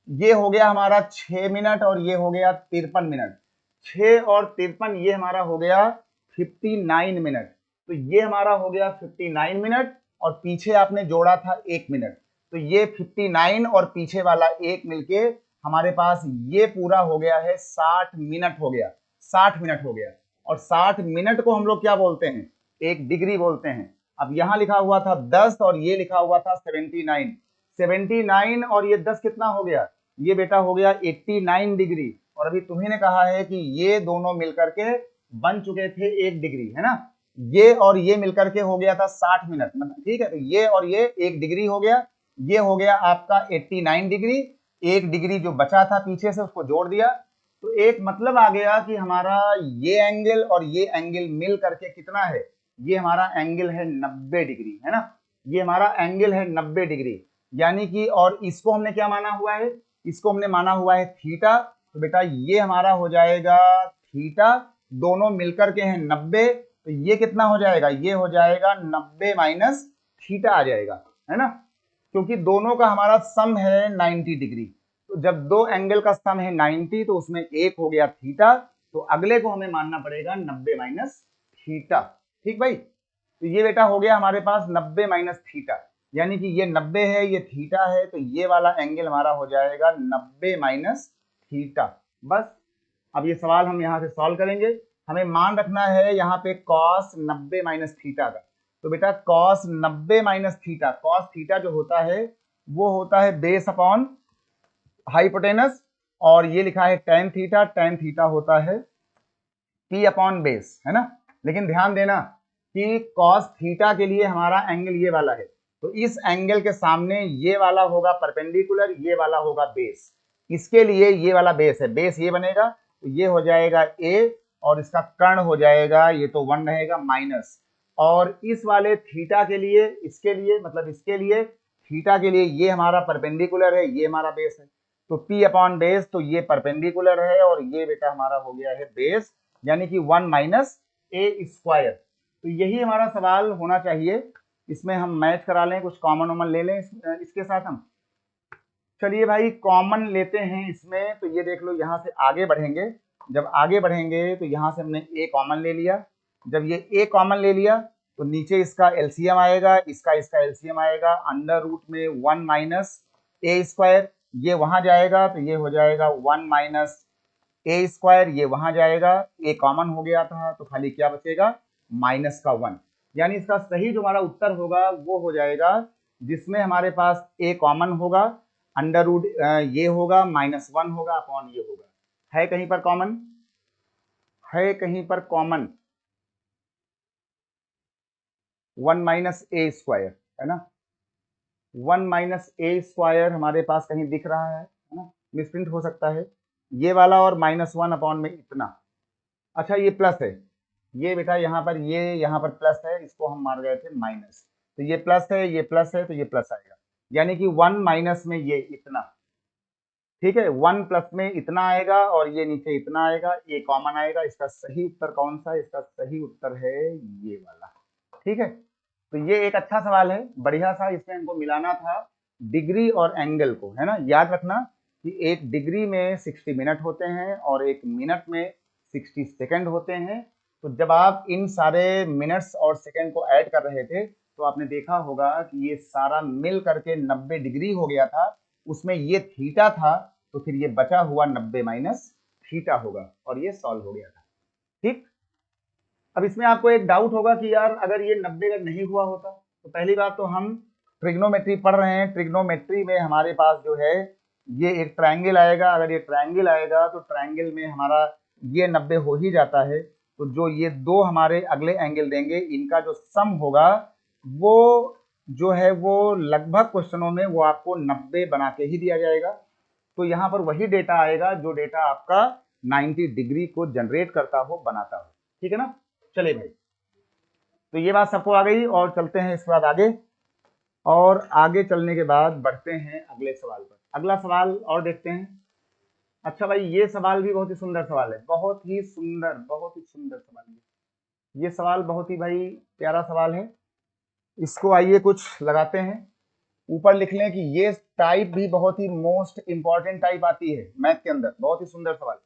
ये हो गया हमारा 6 मिनट और ये हो गया 53 मिनट। 6 और 53 ये हमारा हो गया 59 मिनट। तो ये हमारा हो गया 59 मिनट और पीछे आपने जोड़ा था 1 मिनट। तो ये 59 और पीछे वाला 1 मिलके हमारे पास ये पूरा हो गया है 60 मिनट हो गया, 60 मिनट हो गया। और 60 मिनट को हम लोग क्या बोलते हैं, 1 डिग्री बोलते हैं। अब यहां लिखा हुआ था 10 और ये लिखा हुआ था 79। 79 और ये 10 कितना हो गया, ये बेटा हो गया 89 डिग्री। और अभी तुम्ही ने कहा है कि ये दोनों मिलकर के बन चुके थे 1 डिग्री है ना। ये और ये मिलकर के हो गया था 60 मिनट, मतलब ठीक है। तो ये और ये 1 डिग्री हो गया, ये हो गया आपका 89 डिग्री। 1 डिग्री जो बचा था पीछे से उसको जोड़ दिया। तो एक मतलब आ गया कि हमारा ये एंगल और ये एंगल मिल करके कितना है, ये हमारा एंगल है 90 डिग्री है ना। ये हमारा एंगल है 90 डिग्री। यानी कि और इसको हमने क्या माना हुआ है, इसको हमने माना हुआ है थीटा। तो बेटा ये हमारा हो जाएगा थीटा, दोनों मिलकर के हैं 90। तो ये कितना हो जाएगा, ये हो जाएगा 90 माइनस थीटा आ जाएगा है ना, क्योंकि दोनों का हमारा सम है 90 डिग्री। तो जब दो एंगल का सम है 90 तो उसमें एक हो गया थीटा, तो अगले को हमें मानना पड़ेगा 90 माइनस थीटा। ठीक भाई, तो ये बेटा हो गया हमारे पास 90 माइनस थीटा, यानी कि ये 90 है ये थीटा है, तो ये वाला एंगल हमारा हो जाएगा 90 माइनस थीटा। बस अब ये सवाल हम यहाँ से सॉल्व करेंगे। हमें मान रखना है यहाँ पे cos 90 माइनस थीटा का। तो बेटा cos 90 minus theta, cos theta जो होता है वो होता है बेस अपॉन हाइपोटेनस, और ये लिखा है tan थीटा होता है p अपॉन बेस है ना। लेकिन ध्यान देना कि cos थीटा के लिए हमारा एंगल ये वाला है, तो इस एंगल के सामने ये वाला होगा परपेंडिकुलर, ये वाला होगा बेस। इसके लिए ये वाला बेस है, बेस ये बनेगा, तो ये हो जाएगा a और इसका कर्ण हो जाएगा, ये तो 1 रहेगा माइनस। और इस वाले थीटा के लिए, इसके लिए मतलब इसके लिए थीटा के लिए ये हमारा परपेंडिकुलर है, ये हमारा बेस है, तो p अपॉन बेस, तो ये परपेंडिकुलर है और ये बेटा हमारा हो गया है बेस, यानी कि 1 माइनस a स्क्वायर। तो यही हमारा सवाल होना चाहिए। इसमें हम मैच करा लें, कुछ कॉमन वॉमन ले लें इसके साथ हम। चलिए भाई कॉमन लेते हैं इसमें। तो ये देख लो यहाँ से आगे बढ़ेंगे, जब आगे बढ़ेंगे तो यहाँ से हमने a कॉमन ले लिया। जब ये a कॉमन ले लिया तो नीचे इसका एलसीएम आएगा, इसका एलसीएम आएगा अंडर रूट में 1 माइनस a स्क्वायर। ये वहां जाएगा तो ये हो जाएगा 1 माइनस ए स्क्वायर ये वहां जाएगा, ए कॉमन हो गया था तो खाली क्या बचेगा, -1। यानी इसका सही जो हमारा उत्तर होगा वो हो जाएगा जिसमें हमारे पास ए कॉमन होगा, अंडर रूट ये होगा, -1 होगा अपॉन ये होगा। है कहीं पर कॉमन, है कहीं पर कॉमन, 1 माइनस ए स्क्वायर है ना, 1 माइनस ए स्क्वायर हमारे पास कहीं दिख रहा है ना, मिसप्रिंट हो सकता है ये वाला, और -1 अपॉन में इतना। अच्छा ये प्लस है, ये बेटा यहाँ पर, ये यहाँ पर प्लस है, इसको हम मार गए थे माइनस, तो ये प्लस है, ये प्लस है, तो ये प्लस आएगा, यानी कि 1 माइनस में ये इतना, ठीक है, 1 प्लस में इतना आएगा और ये नीचे इतना आएगा, ये कॉमन आएगा। इसका सही उत्तर कौन सा है, इसका सही उत्तर है ये वाला, ठीक है। तो ये एक अच्छा सवाल है, बढ़िया सा, इसमें हमको मिलाना था डिग्री और एंगल को, है ना। याद रखना कि एक डिग्री में 60 मिनट होते हैं और एक मिनट में 60 सेकंड होते हैं। तो जब आप इन सारे मिनट्स और सेकंड को ऐड कर रहे थे तो आपने देखा होगा कि ये सारा मिल करके 90 डिग्री हो गया था, उसमें ये थीटा था, तो फिर ये बचा हुआ 90 माइनस थीटा होगा और ये सॉल्व हो गया था, ठीक। अब इसमें आपको एक डाउट होगा कि यार अगर ये 90 अगर नहीं हुआ होता, तो पहली बात तो हम ट्रिग्नोमेट्री पढ़ रहे हैं, ट्रिग्नोमेट्री में हमारे पास जो है ये एक ट्रायंगल आएगा, अगर ये ट्रायंगल आएगा तो ट्रायंगल में हमारा ये 90 हो ही जाता है, तो जो ये दो हमारे अगले एंगल देंगे इनका जो सम होगा वो जो है वो लगभग क्वेश्चनों में वो आपको 90 बना के ही दिया जाएगा। तो यहाँ पर वही डेटा आएगा जो डेटा आपका 90 डिग्री को जनरेट करता हो, बनाता हो, ठीक है ना। चले भाई, तो ये बात सबको आ गई, और चलते हैं इसके बाद आगे, और आगे चलने के बाद बढ़ते हैं अगले सवाल पर। अगला सवाल और देखते हैं। अच्छा भाई, ये सवाल भी बहुत ही सुंदर सवाल है, बहुत ही सुंदर, बहुत ही सुंदर सवाल है ये सवाल, बहुत ही भाई प्यारा सवाल है। इसको आइए कुछ लगाते हैं, ऊपर लिख लें कि ये टाइप भी बहुत ही मोस्ट इंपॉर्टेंट टाइप आती है मैथ के अंदर, बहुत ही सुंदर सवाल।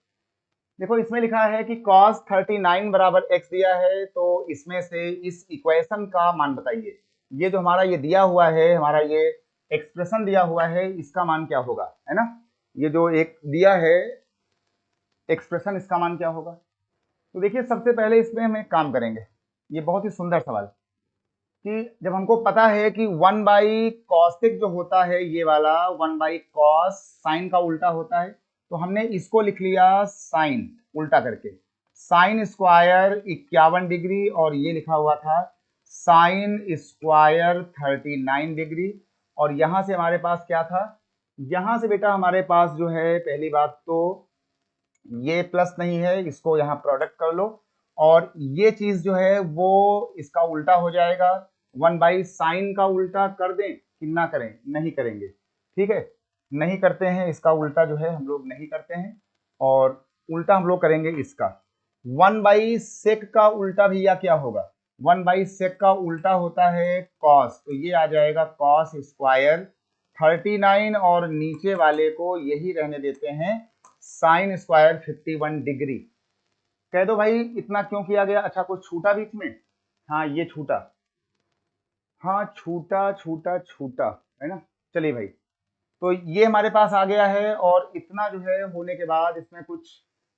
देखो इसमें लिखा है कि cos 39 बराबर x दिया है, तो इसमें से इस इक्वेशन का मान बताइए। ये जो हमारा ये दिया हुआ है, हमारा ये एक्सप्रेशन दिया हुआ है, इसका मान क्या होगा, है ना। ये जो एक दिया है एक्सप्रेशन, इसका मान क्या होगा। तो देखिए सबसे पहले इसमें हम एक काम करेंगे, ये बहुत ही सुंदर सवाल, कि जब हमको पता है कि 1 बाई कॉस्टिक जो होता है ये वाला 1 बाई कॉस साइन का उल्टा होता है, तो हमने इसको लिख लिया साइन उल्टा करके, साइन स्क्वायर 51 डिग्री, और ये लिखा हुआ था साइन स्क्वायर 39 डिग्री। और यहां से हमारे पास क्या था, यहां से बेटा हमारे पास जो है पहली बात तो ये प्लस नहीं है, इसको यहाँ प्रोडक्ट कर लो, और ये चीज जो है वो इसका उल्टा हो जाएगा। 1 बाई साइन का उल्टा कर दें कि ना करें, नहीं करेंगे, ठीक है, नहीं करते हैं, इसका उल्टा जो है हम लोग नहीं करते हैं, और उल्टा हम लोग करेंगे इसका 1 बाई सेक का उल्टा भैया क्या होगा, 1 बाई सेक का उल्टा होता है कॉस, तो ये आ जाएगा कॉस स्क्वायर 39, और नीचे वाले को यही रहने देते हैं साइन स्क्वायर 51 डिग्री। कह दो भाई इतना क्यों किया गया, अच्छा कुछ छूटा बीच में, हाँ ये छूटा, हाँ छूटा छूटा छूटा, है ना। चलिए भाई, तो ये हमारे पास आ गया है, और इतना जो है होने के बाद इसमें कुछ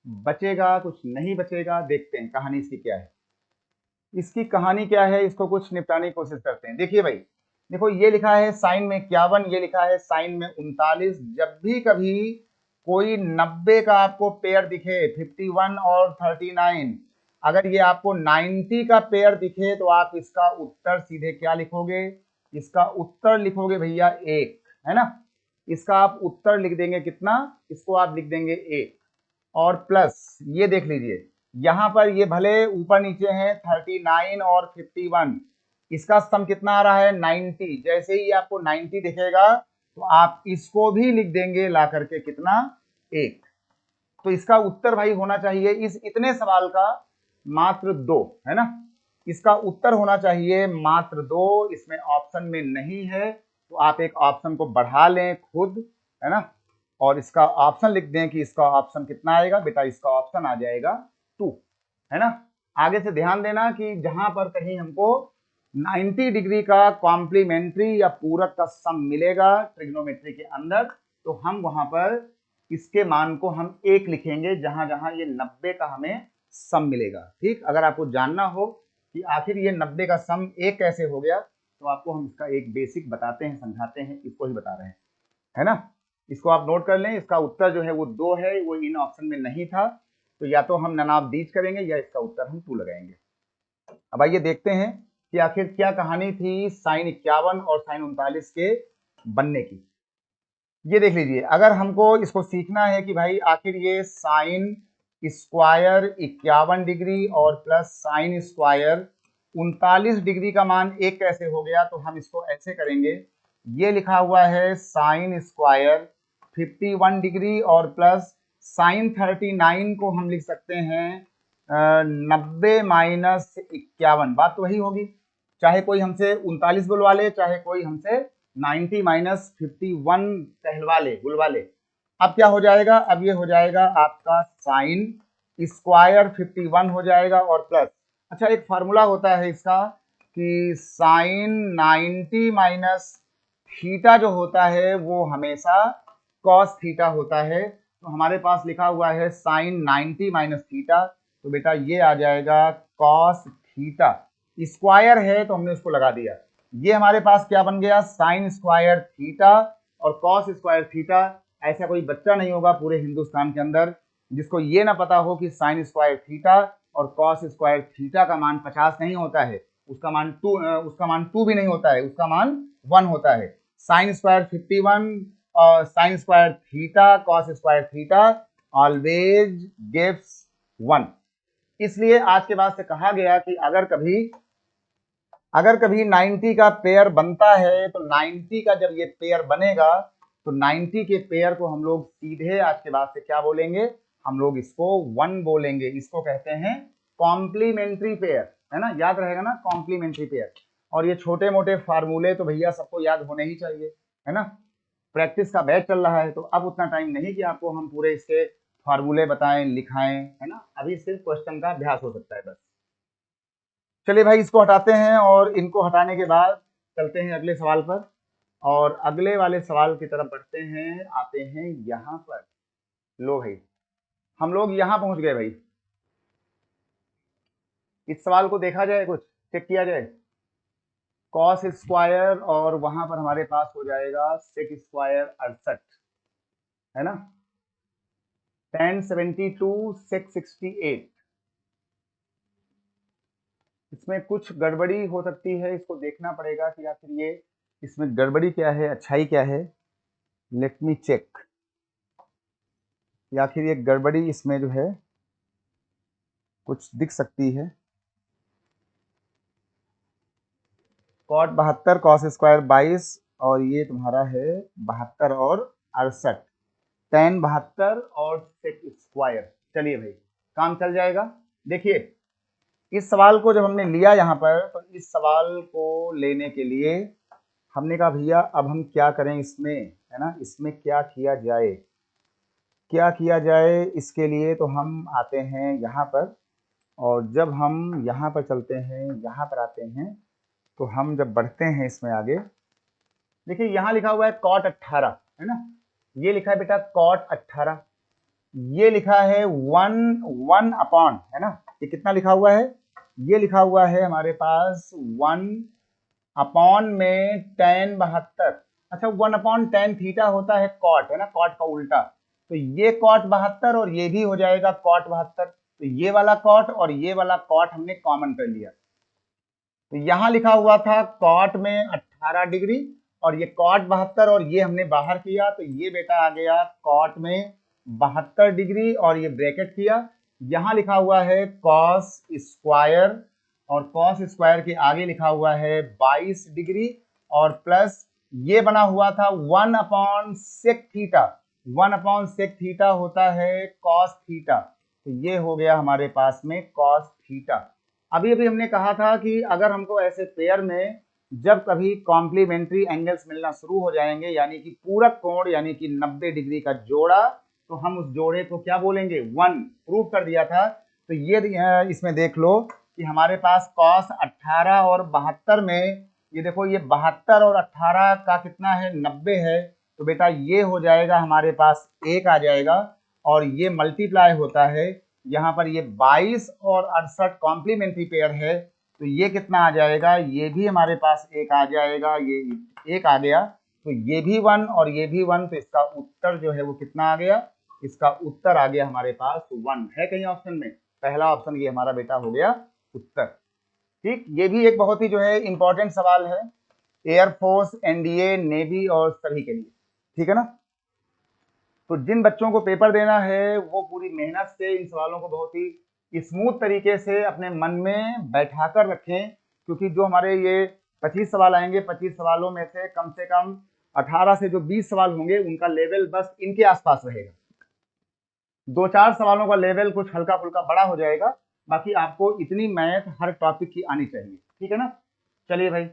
बचेगा कुछ नहीं बचेगा, देखते हैं कहानी इसकी क्या है, इसकी कहानी क्या है, इसको कुछ निपटाने की कोशिश करते हैं। देखिए भाई, देखो ये लिखा है साइन में 51, ये लिखा है साइन में 39, जब भी कभी कोई 90 का आपको पेयर दिखे, 51 और 39, अगर ये आपको 90 का पेयर दिखे तो आप इसका उत्तर सीधे क्या लिखोगे, इसका उत्तर लिखोगे भैया 1, है ना। इसका आप उत्तर लिख देंगे कितना, इसको आप लिख देंगे 1, और प्लस ये देख लीजिए यहां पर ये भले ऊपर नीचे हैं 39 और 51, इसका सम कितना आ रहा है 90, जैसे ही आपको 90 दिखेगा तो आप इसको भी लिख देंगे ला करके कितना 1। तो इसका उत्तर भाई होना चाहिए इस इतने सवाल का मात्र 2, है ना। इसका उत्तर होना चाहिए मात्र 2, इसमें ऑप्शन में नहीं है, तो आप एक ऑप्शन को बढ़ा लें खुद, है ना, और इसका ऑप्शन लिख दें कि इसका ऑप्शन कितना आएगा बेटा, इसका ऑप्शन आ जाएगा 2, है ना। आगे से ध्यान देना कि जहां पर कहीं हमको 90 डिग्री का कॉम्प्लीमेंट्री या पूरक का सम मिलेगा ट्रिग्नोमेट्री के अंदर, तो हम वहां पर इसके मान को हम 1 लिखेंगे जहां जहां ये 90 का हमें सम मिलेगा। ठीक, अगर आपको जानना हो कि आखिर ये 90 का सम 1 कैसे हो गया तो आपको हम इसका एक बेसिक बताते हैं, समझाते हैं, इसको ही बता रहे हैं, है ना। इसको आप नोट कर लें। इसका उत्तर जो है वो 2 है, वो इन ऑप्शन में नहीं था, तो या तो हम ननाबदीज करेंगे या इसका उत्तर हम 2 लगाएंगे। अब आइए देखते हैं कि आखिर क्या कहानी थी sin 51 और sin 39 के बनने की। ये देख लीजिए, अगर हमको इसको सीखना है कि भाई आखिर ये साइन स्क्वायर 51 डिग्री और प्लस साइन स्क्वायर 39 डिग्री का मान 1 कैसे हो गया, तो हम इसको ऐसे करेंगे। ये लिखा हुआ है साइन स्क्वायर 51 डिग्री और प्लस साइन 39 को हम लिख सकते हैं 90 माइनस 51। बात तो वही होगी, चाहे कोई हमसे 39 बुलवा ले, चाहे कोई हमसे 90 माइनस 51 कहलवा ले, बुलवा ले। अब क्या हो जाएगा, अब ये हो जाएगा आपका साइन स्क्वायर 51 हो जाएगा और प्लस, अच्छा एक फार्मूला होता है इसका कि साइन 90 माइनस थीटा जो होता है वो हमेशा कॉस थीटा होता है। तो हमारे पास लिखा हुआ है साइन 90 माइनस थीटा, तो बेटा ये आ जाएगा कॉस थीटा। स्क्वायर है तो हमने उसको लगा दिया। ये हमारे पास क्या बन गया, साइन स्क्वायर थीटा और कॉस स्क्वायर थीटा। ऐसा कोई बच्चा नहीं होगा पूरे हिंदुस्तान के अंदर जिसको ये ना पता हो कि साइन स्क्वायर थीटा और कॉस स्क्वायर थीटा का मान 50 नहीं होता है, उसका मान 2 भी नहीं होता है, उसका मान 1 होता है। साइन स्क्वायर 51 और sine square theta cos square theta always gives 1। इसलिए आज के बाद से कहा गया कि अगर कभी 90 का पेयर बनता है तो 90 का जब ये पेयर बनेगा तो 90 के पेयर को हम लोग सीधे आज के बाद से क्या बोलेंगे, हम लोग इसको 1 बोलेंगे। इसको कहते हैं कॉम्प्लीमेंट्री पेयर, है ना, याद रहेगा ना कॉम्प्लीमेंट्री पेयर। और ये छोटे मोटे फार्मूले तो भैया सबको याद होने ही चाहिए, है ना। प्रैक्टिस का बैच चल रहा है तो अब उतना टाइम नहीं कि आपको हम पूरे इसके फार्मूले बताएं, लिखाएं, है ना। अभी सिर्फ क्वेश्चन का अभ्यास हो सकता है बस। चलिए भाई इसको हटाते हैं और इनको हटाने के बाद चलते हैं अगले सवाल पर, और अगले वाले सवाल की तरफ बढ़ते हैं। आते हैं यहां पर, लो भाई हम लोग यहां पहुंच गए भाई। इस सवाल को देखा जाए, कुछ चेक किया जाए। कॉस स्क्वायर और वहां पर हमारे पास हो जाएगा सेक स्क्वायर 68, है ना। tan 72 सेक 68, इसमें कुछ गड़बड़ी हो सकती है, इसको देखना पड़ेगा कि आखिर ये इसमें गड़बड़ी क्या है, अच्छाई क्या है। लेट मी चेक, या आखिर ये गड़बड़ी इसमें जो है कुछ दिख सकती है। कॉट 72 कॉस स्क्वायर 22 और ये तुम्हारा है 72 और 68, tan 72 और सेक स्क्वायर। चलिए भाई काम चल जाएगा। देखिए इस सवाल को जब हमने लिया यहाँ पर, तो इस सवाल को लेने के लिए हमने कहा भैया अब हम क्या करें इसमें, है ना, इसमें क्या किया जाए, क्या किया जाए। इसके लिए तो हम आते हैं यहाँ पर, और जब हम यहाँ पर चलते हैं, यहाँ पर आते हैं, तो हम जब बढ़ते हैं इसमें आगे, देखिए यहाँ लिखा हुआ है कॉट 18, है ना। ये लिखा है बेटा कॉट 18, ये लिखा है 1 अपॉन, है ना। ये कितना लिखा हुआ है, ये लिखा हुआ है हमारे पास 1 अपॉन में tan 72। अच्छा 1 अपॉन tan थीटा होता है कॉट, है ना, कॉट का उल्टा। तो ये कॉट 72 और ये भी हो जाएगा कॉट 72। तो ये वाला कॉट और ये वाला कॉट हमने कॉमन कर लिया। तो यहां लिखा हुआ था कॉट में 18 डिग्री और ये कॉट 72 और ये हमने बाहर किया, तो ये बेटा आ गया कॉट में 72 डिग्री और ये ब्रैकेट किया। यहां लिखा हुआ है कॉस स्क्वायर और कॉस स्क्वायर के आगे लिखा हुआ है 22 डिग्री और प्लस ये बना हुआ था 1 upon sec theta. 1 upon sec theta होता है कॉस थीटा, तो ये हो गया हमारे पास में कॉस थीटा। अभी अभी हमने कहा था कि अगर हमको ऐसे पेयर में जब कभी कॉम्प्लीमेंट्री एंगल्स मिलना शुरू हो जाएंगे, यानी कि पूरक कोण, यानी कि 90 डिग्री का जोड़ा, तो हम उस जोड़े को क्या बोलेंगे, 1। प्रूव कर दिया था। तो ये इसमें देख लो कि हमारे पास कॉस 18 और 72 में, ये देखो ये 72 और 18 का कितना है, 90 है। तो बेटा ये हो जाएगा हमारे पास 1 आ जाएगा, और ये मल्टीप्लाई होता है यहाँ पर, ये 22 और 68 कॉम्प्लीमेंट्री पेयर है, तो ये कितना आ जाएगा, ये भी हमारे पास 1 आ जाएगा, ये 1 आ गया, तो ये भी 1 और ये भी 1, तो इसका उत्तर जो है वो कितना आ गया, इसका उत्तर आ गया हमारे पास 1 है कहीं ऑप्शन में, पहला ऑप्शन ये हमारा बेटा हो गया उत्तर। ठीक, ये भी एक बहुत ही जो है इंपॉर्टेंट सवाल है एयरफोर्स, एनडीए, नेवी और सभी के लिए, ठीक है ना। तो जिन बच्चों को पेपर देना है वो पूरी मेहनत से इन सवालों को बहुत ही स्मूथ तरीके से अपने मन में बैठा कर रखें, क्योंकि जो हमारे ये 25 सवाल आएंगे, 25 सवालों में से कम 18 से जो 20 सवाल होंगे उनका लेवल बस इनके आसपास रहेगा, 2-4 सवालों का लेवल कुछ हल्का फुल्का बड़ा हो जाएगा, बाकी आपको इतनी मैथ हर टॉपिक की आनी चाहिए, ठीक है ना। चलिए भाई,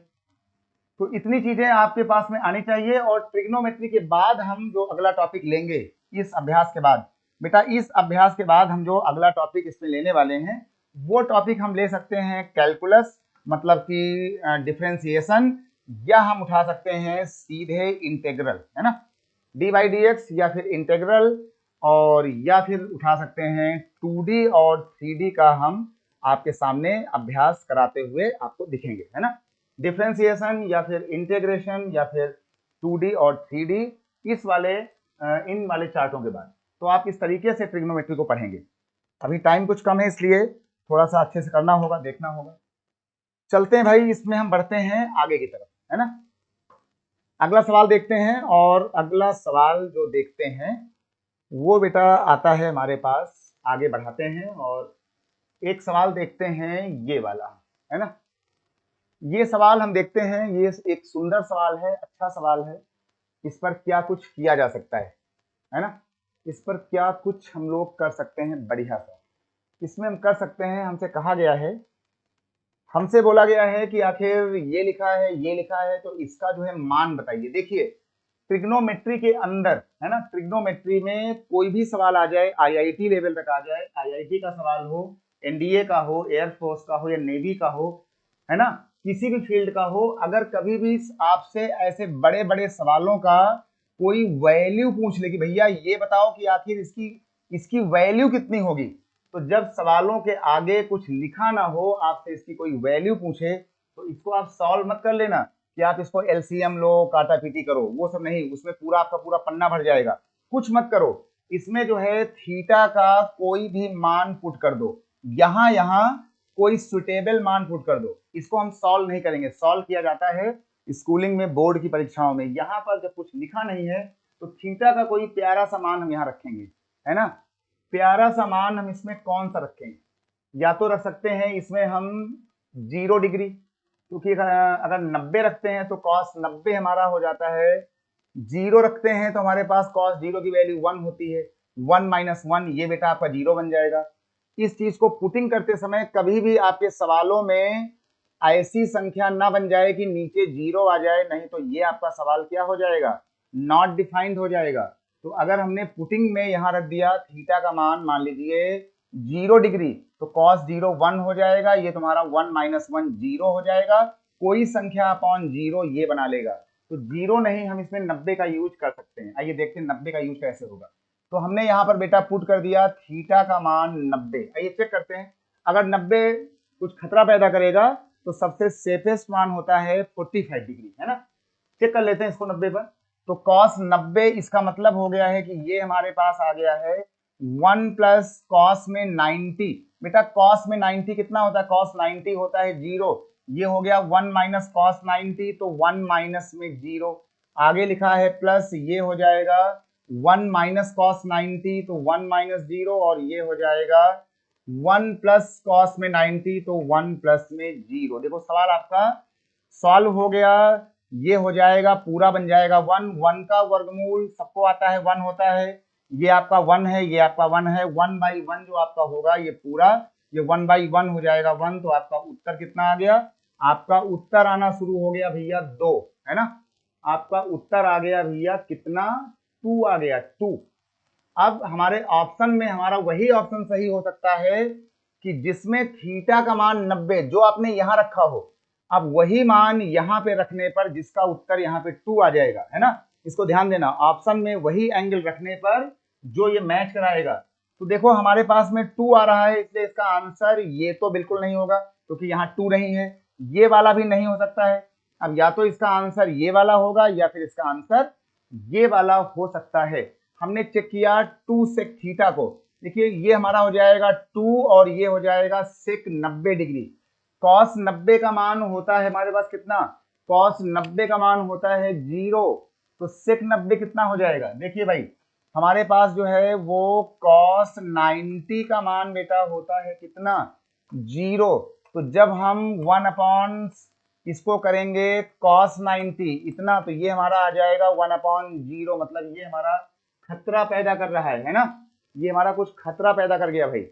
तो इतनी चीजें आपके पास में आनी चाहिए, और ट्रिग्नोमेट्री के बाद हम जो अगला टॉपिक लेंगे इस अभ्यास के बाद, बेटा इस अभ्यास के बाद हम जो अगला टॉपिक इसमें लेने वाले हैं वो टॉपिक हम ले सकते हैं कैलकुलस, मतलब कि डिफरेंशिएशन, या हम उठा सकते हैं सीधे इंटीग्रल, है ना, डी बाई डी एक्स, या फिर इंटीग्रल, और या फिर उठा सकते हैं 2D और 3D का हम आपके सामने अभ्यास कराते हुए आपको दिखेंगे, है ना, डिफरेंशिएशन या फिर इंटीग्रेशन या फिर 2D और 3D, इस वाले इन वाले चार्टों के बाद। तो आप इस तरीके से ट्रिग्नोमेट्री को पढ़ेंगे। अभी टाइम कुछ कम है इसलिए थोड़ा सा अच्छे से करना होगा, देखना होगा। चलते हैं भाई, इसमें हम बढ़ते हैं आगे की तरफ, है ना। अगला सवाल देखते हैं, और अगला सवाल जो देखते हैं वो बेटा आता है हमारे पास, आगे बढ़ाते हैं और एक सवाल देखते हैं ये वाला, है ना। ये सवाल हम देखते हैं, ये एक सुंदर सवाल है, अच्छा सवाल है, इस पर क्या कुछ किया जा सकता है ना, इस पर क्या कुछ हम लोग कर सकते हैं बढ़िया सा। इसमें हम कर सकते हैं, हमसे कहा गया है, हमसे बोला गया है कि आखिर ये लिखा है, ये लिखा है, तो इसका जो है मान बताइए। देखिए ट्रिग्नोमेट्री के अंदर, है ना, ट्रिग्नोमेट्री में कोई भी सवाल आ जाए, आईआईटी लेवल तक आ जाए, आईआईटी का सवाल हो, एनडीए का हो, एयरफोर्स का हो या नेवी का हो, है ना, किसी भी फील्ड का हो, अगर कभी भी आपसे ऐसे बड़े बड़े सवालों का कोई वैल्यू पूछ ले कि भैया ये बताओ कि आखिर इसकी वैल्यू कितनी होगी, तो जब सवालों के आगे कुछ लिखा ना हो, आपसे इसकी कोई वैल्यू पूछे, तो इसको आप सॉल्व मत कर लेना कि आप इसको एलसीएम लो, काटा पीटी करो, वो सब नहीं, उसमें पूरा आपका पूरा पन्ना भर जाएगा, कुछ मत करो। इसमें जो है थीटा का कोई भी मान पुट कर दो, यहाँ कोई सुटेबल मान पुट कर दो, इसको हम सॉल्व नहीं करेंगे। सॉल्व किया जाता है स्कूलिंग में, बोर्ड की परीक्षाओं में। यहाँ पर जब कुछ लिखा नहीं है तो थीटा का कोई प्यारा सा मान हम यहाँ रखेंगे, है ना। प्यारा सा मान हम इसमें कौन सा रखेंगे, या तो रख सकते हैं इसमें हम 0 डिग्री, क्योंकि अगर 90 रखते हैं तो कॉस 90 हमारा हो जाता है, 0 रखते हैं तो हमारे पास कॉस 0 की वैल्यू 1 होती है, 1 माइनस 1, ये बेटा आपका 0 बन जाएगा। इस चीज को पुटिंग करते समय कभी भी आपके सवालों में ऐसी संख्या ना बन जाए कि नीचे 0 आ जाए, नहीं तो ये आपका सवाल क्या हो जाएगा, नॉट डिफाइंड हो जाएगा। तो अगर हमने पुटिंग में यहां रख दिया थीटा का मान लीजिए 0 डिग्री, तो कॉस 0 1 हो जाएगा, ये तुम्हारा 1 माइनस 1 0 हो जाएगा, कोई संख्या अपॉन 0 ये बना लेगा। तो 0 नहीं, हम इसमें 90 का यूज कर सकते हैं। आइए देखते हैं 90 का यूज कैसे होगा। तो हमने यहाँ पर बेटा पुट कर दिया थीटा का मान 90। आइए चेक करते हैं, अगर 90 कुछ खतरा पैदा करेगा तो सबसे सेफेस्ट मान होता है 45 डिग्री, है ना। चेक कर लेते हैं इसको 90 पर। तो cos 90, इसका मतलब हो गया है कि ये हमारे पास आ गया है 1 प्लस कॉस में 90। बेटा cos में 90 कितना होता है, cos 90 होता है 0, ये हो गया 1 माइनस कॉस 90, तो 1 माइनस में 0, आगे लिखा है प्लस, ये हो जाएगा 1 माइनस कॉस 90, तो 1 माइनस 0, और ये हो जाएगा 1 प्लस कॉस में 90, तो 1 प्लस में 0। देखो सवाल आपका सॉल्व हो गया, ये हो जाएगा पूरा बन जाएगा 1, 1 का वर्गमूल सबको आता है 1 होता है, ये आपका 1 है, ये आपका 1 है, 1 बाई 1 जो आपका होगा ये पूरा, ये 1 बाई 1 हो जाएगा 1। तो आपका उत्तर कितना आ गया, आपका उत्तर आना शुरू हो गया भैया 2, है ना। आपका उत्तर आ गया भैया कितना, 2 आ गया, 2। अब हमारे ऑप्शन में हमारा वही ऑप्शन सही हो सकता है कि जिसमें थीटा का मान 90 जो आपने यहां रखा हो, अब वही मान यहां पे रखने पर जिसका उत्तर यहाँ पे 2 आ जाएगा, है ना। इसको ध्यान देना, ऑप्शन में वही एंगल रखने पर जो ये मैच कराएगा। तो देखो हमारे पास में 2 आ रहा है, इसलिए इसका आंसर ये तो बिल्कुल नहीं होगा क्योंकि यहाँ 2 नहीं है, ये वाला भी नहीं हो सकता है। अब या तो इसका आंसर ये वाला होगा या फिर इसका आंसर ये वाला हो सकता है। हमने चेक किया 2 सेक थीटा को, देखिए ये हमारा हो जाएगा 2 और ये हो जाएगा सेक 90 डिग्री। कॉस 90 का मान होता है हमारे पास कितना, कॉस 90 का मान होता है 0, तो सेक 90 कितना हो जाएगा, देखिए भाई हमारे पास जो है वो कॉस 90 का मान बेटा होता है कितना, 0। तो जब हम 1 अपॉन इसको करेंगे कॉस 90 इतना, तो ये हमारा आ जाएगा 1 अपॉन 0, मतलब ये हमारा खतरा पैदा कर रहा है ना, ये हमारा कुछ खतरा पैदा कर गया भाई,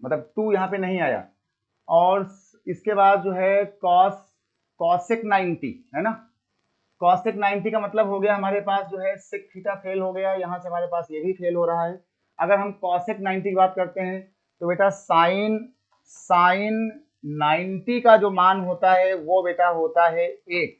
मतलब 2 यहाँ पे नहीं आया। और इसके बाद जो है कॉसेक 90 है ना, कॉसेक 90 का मतलब हो गया हमारे पास जो है सेक थीटा फेल हो गया, यहाँ से हमारे पास ये भी फेल हो रहा है। अगर हम कॉसेक 90 की बात करते हैं तो बेटा साइन 90 का जो मान होता है वो बेटा होता है 1,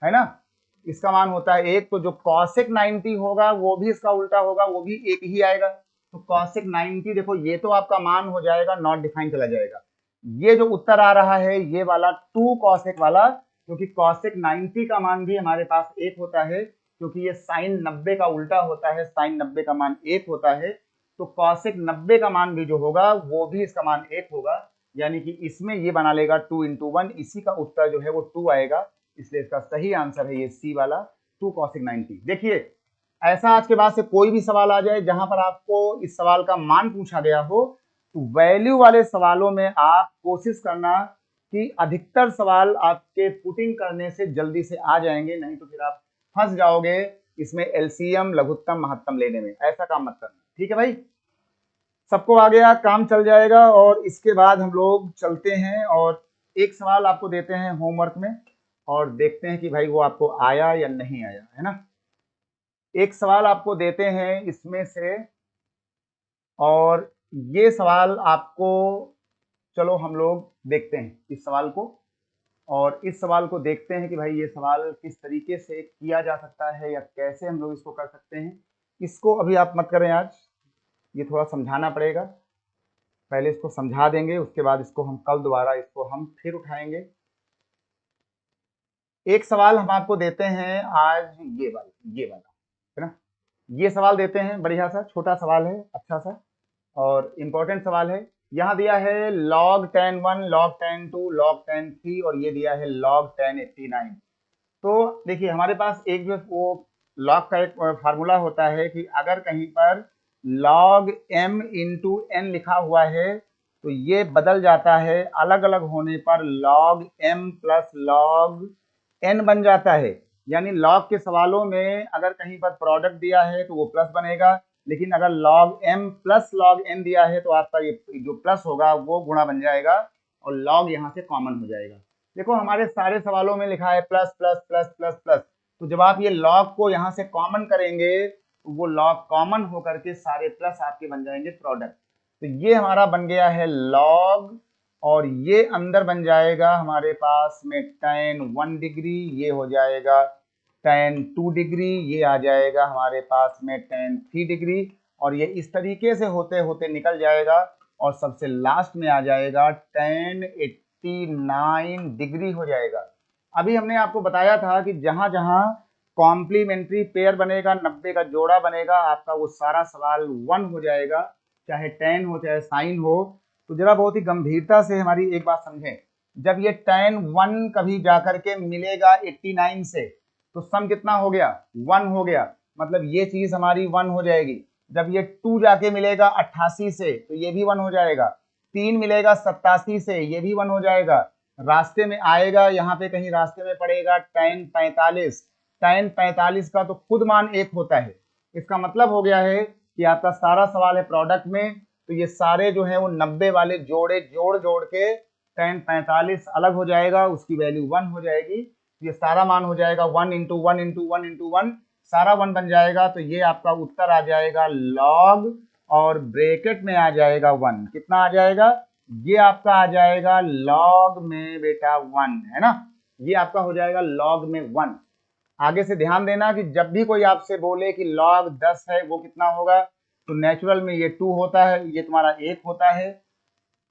है ना, इसका मान होता है 1। तो जो कॉसेक 90 होगा वो भी इसका उल्टा होगा, वो भी 1 ही आएगा। तो कॉसेक 90 देखो ये तो आपका मान हो जाएगा नॉट डिफाइन चला जाएगा। ये जो उत्तर आ रहा है ये वाला 2 कॉसेक वाला, क्योंकि कॉसेक 90 का मान भी हमारे पास 1 होता है, क्योंकि ये साइन 90 का उल्टा होता है, साइन 90 का मान 1 होता है। तो कॉसेक 90 का मान भी जो होगा वो भी इसका मान 1 होगा, यानी कि इसमें ये बना लेगा 2 into 1, इसी का उत्तर जो है वो 2 आएगा, इसलिए इसका सही आंसर है ये सी वाला 2 कॉसेक 90। देखिए ऐसा आज के बाद से कोई भी सवाल आ जाए जहां पर आपको इस सवाल का मान पूछा गया हो, तो वैल्यू वाले सवालों में आप कोशिश करना कि अधिकतर सवाल आपके पुटिंग करने से जल्दी से आ जाएंगे, नहीं तो फिर आप फंस जाओगे इसमें एलसीएम लघुत्तम महत्तम लेने में, ऐसा काम मत करना, ठीक है भाई। सबको आ गया, काम चल जाएगा। और इसके बाद हम लोग चलते हैं और एक सवाल आपको देते हैं होमवर्क में और देखते हैं कि भाई वो आपको आया या नहीं आया, है ना। एक सवाल आपको देते हैं इसमें से, और ये सवाल आपको, चलो हम लोग देखते हैं इस सवाल को, और इस सवाल को देखते हैं कि भाई ये सवाल किस तरीके से किया जा सकता है या कैसे हम लोग इसको कर सकते हैं। इसको अभी आप मत करें आज, ये थोड़ा समझाना पड़ेगा, पहले इसको समझा देंगे, उसके बाद इसको हम कल दोबारा इसको हम फिर उठाएंगे। एक सवाल हम आपको देते हैं आज ये वाला है ना, ये सवाल देते हैं, बढ़िया सा छोटा सवाल है, अच्छा सा और इम्पोर्टेंट सवाल है। यहाँ दिया है log tan 1, log tan 2, log tan 3 और ये दिया है log tan 89। तो देखिए हमारे पास एक जो वो log का एक फार्मूला होता है कि अगर कहीं पर log m इंटू n लिखा हुआ है तो ये बदल जाता है, अलग अलग होने पर log m plus log n बन जाता है। यानी log के सवालों में अगर कहीं पर प्रोडक्ट दिया है तो वो प्लस बनेगा, लेकिन अगर log m plus log n दिया है तो आपका ये जो प्लस होगा वो गुणा बन जाएगा और log यहाँ से कॉमन हो जाएगा। देखो हमारे सारे सवालों में लिखा है plus plus plus plus plus, तो जब आप ये log को यहाँ से कॉमन करेंगे तो वो log कॉमन होकर के सारे प्लस आपके बन जाएंगे प्रोडक्ट। तो ये हमारा बन गया है log, और ये अंदर बन जाएगा हमारे पास में tan 1 डिग्री, ये हो जाएगा tan 2 डिग्री, ये आ जाएगा हमारे पास में tan 3 डिग्री, और ये इस तरीके से होते होते निकल जाएगा और सबसे लास्ट में आ जाएगा tan 89 डिग्री हो जाएगा। अभी हमने आपको बताया था कि जहां जहां कॉम्प्लीमेंट्री पेयर बनेगा, 90 का जोड़ा बनेगा, आपका वो सारा सवाल 1 हो जाएगा, चाहे tan हो चाहे साइन हो। तो जरा बहुत ही गंभीरता से हमारी एक बात समझें, जब ये tan 1 कभी जाकर के मिलेगा 89 से तो सम कितना हो गया, 1 हो गया, मतलब ये चीज हमारी 1 हो जाएगी। जब ये 2 जाके मिलेगा 88 से तो ये भी 1 हो जाएगा, 3 मिलेगा 87 से ये भी 1 हो जाएगा, रास्ते में आएगा, यहाँ पे कहीं रास्ते में पड़ेगा tan 45, tan 45 का तो खुद मान 1 होता है। इसका मतलब हो गया है कि आपका सारा सवाल है प्रोडक्ट में, तो ये सारे जो है वो 90 वाले जोड़े जोड़ के tan 45 अलग हो जाएगा, उसकी वैल्यू 1 हो जाएगी। ये सारा मान हो जाएगा 1 इंटू 1 इंटू 1 इंटू 1, सारा 1 बन जाएगा। तो ये आपका उत्तर आ जाएगा log, और ब्रैकेट में आ जाएगा 1, कितना आ जाएगा, ये आपका आ जाएगा log में बेटा 1, है ना, ये आपका हो जाएगा log में 1। आगे से ध्यान देना कि जब भी कोई आपसे बोले कि log 10 है वो कितना होगा, तो नेचुरल में ये 2 होता है, ये तुम्हारा 1 होता है।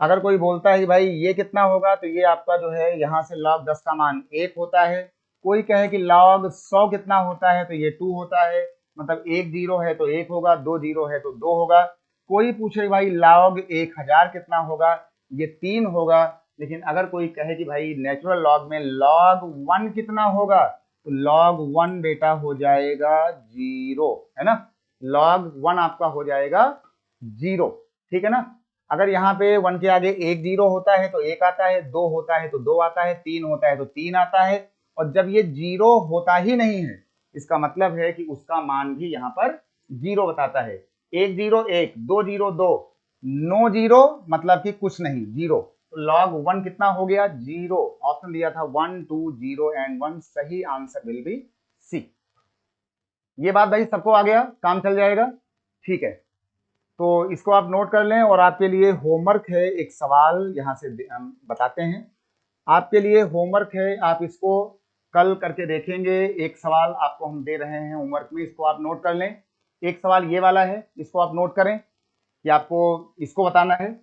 अगर कोई बोलता है कि भाई ये कितना होगा, तो ये आपका जो है यहाँ से log 10 का मान 1 होता है। कोई कहे कि log 100 कितना होता है, तो ये 2 होता है, मतलब 1 जीरो है तो 1 होगा, 2 जीरो है तो 2 होगा। कोई पूछे भाई log 1000 कितना होगा, ये 3 होगा। लेकिन अगर कोई कहे कि भाई नेचुरल लॉग में log 1 कितना होगा, तो log 1 बेटा हो जाएगा 0, है ना। log 1 आपका हो जाएगा 0, ठीक है ना। अगर यहाँ पे 1 के आगे 1 जीरो होता है तो 1 आता है, 2 होता है तो 2 आता है, 3 होता है तो 3 आता है। और जब ये 0 होता ही नहीं है, इसका मतलब है कि उसका मान भी यहाँ पर 0 बताता है। 1 जीरो 1, 2 जीरो 2, नो जीरो मतलब कि कुछ नहीं, 0। तो log 1 कितना हो गया, 0। ऑप्शन दिया था 1 2 0 एंड 1, सही आंसर विल बी सी। ये बात भाई सबको आ गया, काम चल जाएगा, ठीक है। तो इसको आप नोट कर लें, और आपके लिए होमवर्क है, एक सवाल यहाँ से हम बताते हैं। आपके लिए होमवर्क है, आप इसको कल करके देखेंगे। एक सवाल आपको हम दे रहे हैं होमवर्क में, इसको आप नोट कर लें। एक सवाल ये वाला है, इसको आप नोट करें कि आपको इसको बताना है।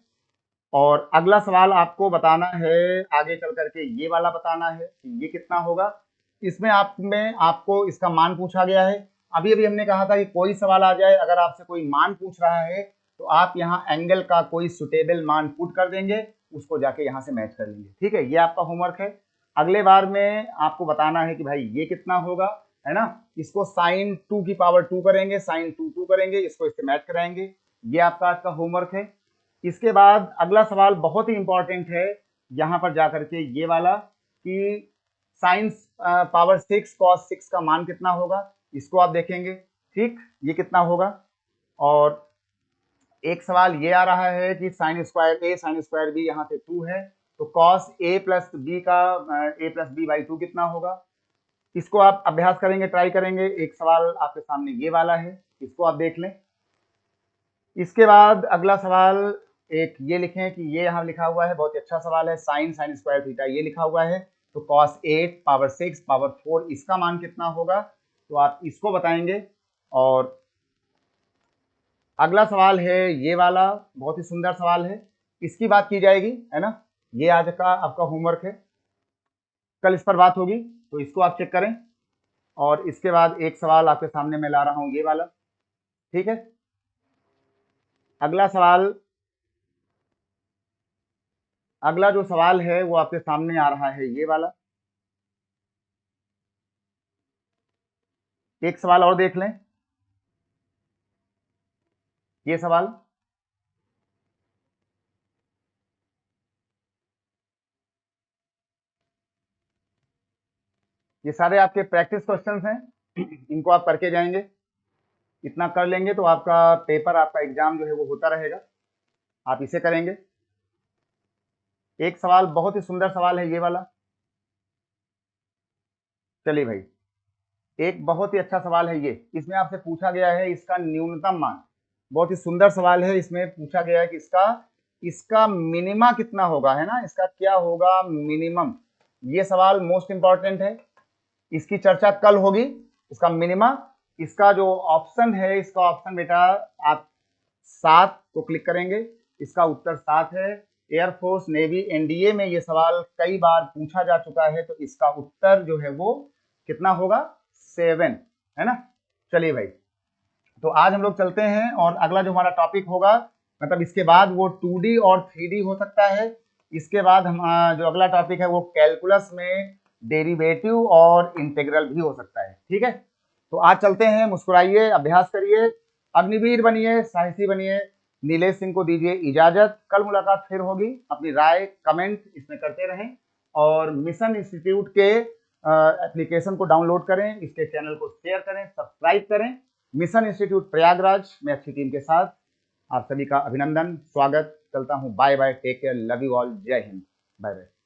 और अगला सवाल आपको बताना है आगे चल करके, ये वाला बताना है कि ये कितना होगा। इसमें आपको इसका मान पूछा गया है। अभी अभी हमने कहा था कि कोई सवाल आ जाए, अगर आपसे कोई मान पूछ रहा है, तो आप यहाँ एंगल का कोई सुटेबल मान पुट कर देंगे, उसको जाके यहाँ से मैच कर लेंगे, ठीक है। ये आपका होमवर्क है। अगले बार में आपको बताना है कि भाई ये कितना होगा, है ना। इसको sin 2 की पावर 2 करेंगे, sin 2 2 करेंगे, इसको इससे मैच कराएंगे। ये आपका आज का होमवर्क है। इसके बाद अगला सवाल बहुत ही इंपॉर्टेंट है, यहां पर जाकर के ये वाला कि साइंस पावर 6 cos 6 का मान कितना होगा, इसको आप देखेंगे, ठीक, ये कितना होगा। और एक सवाल ये आ रहा है कि साइन स्क्वायर ए साइन स्क्वायर बी यहाँ से 2 है, तो cos a प्लस बी का a प्लस बी बाई 2 कितना होगा। इसको आप अभ्यास करेंगे, ट्राई करेंगे। एक सवाल आपके सामने ये वाला है, इसको आप देख लें। इसके बाद अगला सवाल एक ये लिखें कि ये यहाँ लिखा हुआ है, बहुत ही अच्छा सवाल है, साइन साइन स्क्वायर थीटा ये लिखा हुआ है, तो cos 8 पावर 6 पावर 4 इसका मान कितना होगा, तो आप इसको बताएंगे। और अगला सवाल है ये वाला, बहुत ही सुंदर सवाल है, इसकी बात की जाएगी, है ना। ये आज का आपका होमवर्क है, कल इस पर बात होगी, तो इसको आप चेक करें। और इसके बाद एक सवाल आपके सामने मैं ला रहा हूं, ये वाला, ठीक है। अगला जो सवाल है वो आपके सामने आ रहा है, ये वाला। एक सवाल और देख लें, ये सवाल। ये सारे आपके प्रैक्टिस क्वेश्चंस हैं, इनको आप करके जाएंगे। इतना कर लेंगे तो आपका पेपर, आपका एग्जाम जो है वो होता रहेगा। आप इसे करेंगे। एक सवाल बहुत ही सुंदर सवाल है, ये वाला। चलिए भाई, एक बहुत ही अच्छा सवाल है ये। इसमें आपसे पूछा गया है इसका न्यूनतम मान। बहुत ही सुंदर सवाल है, इसमें पूछा गया है कि इसका इसका मिनिमा कितना होगा, है ना। इसका क्या होगा मिनिमम, ये सवाल मोस्ट इंपॉर्टेंट है। इसकी चर्चा कल होगी, इसका मिनिमा। इसका जो ऑप्शन है, इसका ऑप्शन बेटा आप 7 को क्लिक करेंगे, इसका उत्तर 7 है। एयरफोर्स नेवी एनडीए में ये सवाल कई बार पूछा जा चुका है, तो इसका उत्तर जो है वो कितना होगा, 7, है ना। चलिए भाई, तो आज हम लोग चलते हैं, और अगला जो हमारा टॉपिक होगा, मतलब इसके बाद वो 2D और 3D हो सकता है। इसके बाद हम जो अगला टॉपिक है वो कैलकुलस में डेरिवेटिव और इंटीग्रल भी हो सकता है, ठीक है। तो आज चलते हैं, मुस्कुराइए, अभ्यास करिए, अग्निवीर बनिए, साहसी बनिए। नीलेश सिंह को दीजिए इजाजत, कल मुलाकात फिर होगी। अपनी राय कमेंट इसमें करते रहें, और मिशन इंस्टीट्यूट के एप्लीकेशन को डाउनलोड करें, इसके चैनल को शेयर करें, सब्सक्राइब करें। मिशन इंस्टीट्यूट प्रयागराज में अच्छी टीम के साथ आप सभी का अभिनंदन, स्वागत। चलता हूं, bye bye, take care, love you all, जय हिंद, बाय बाय।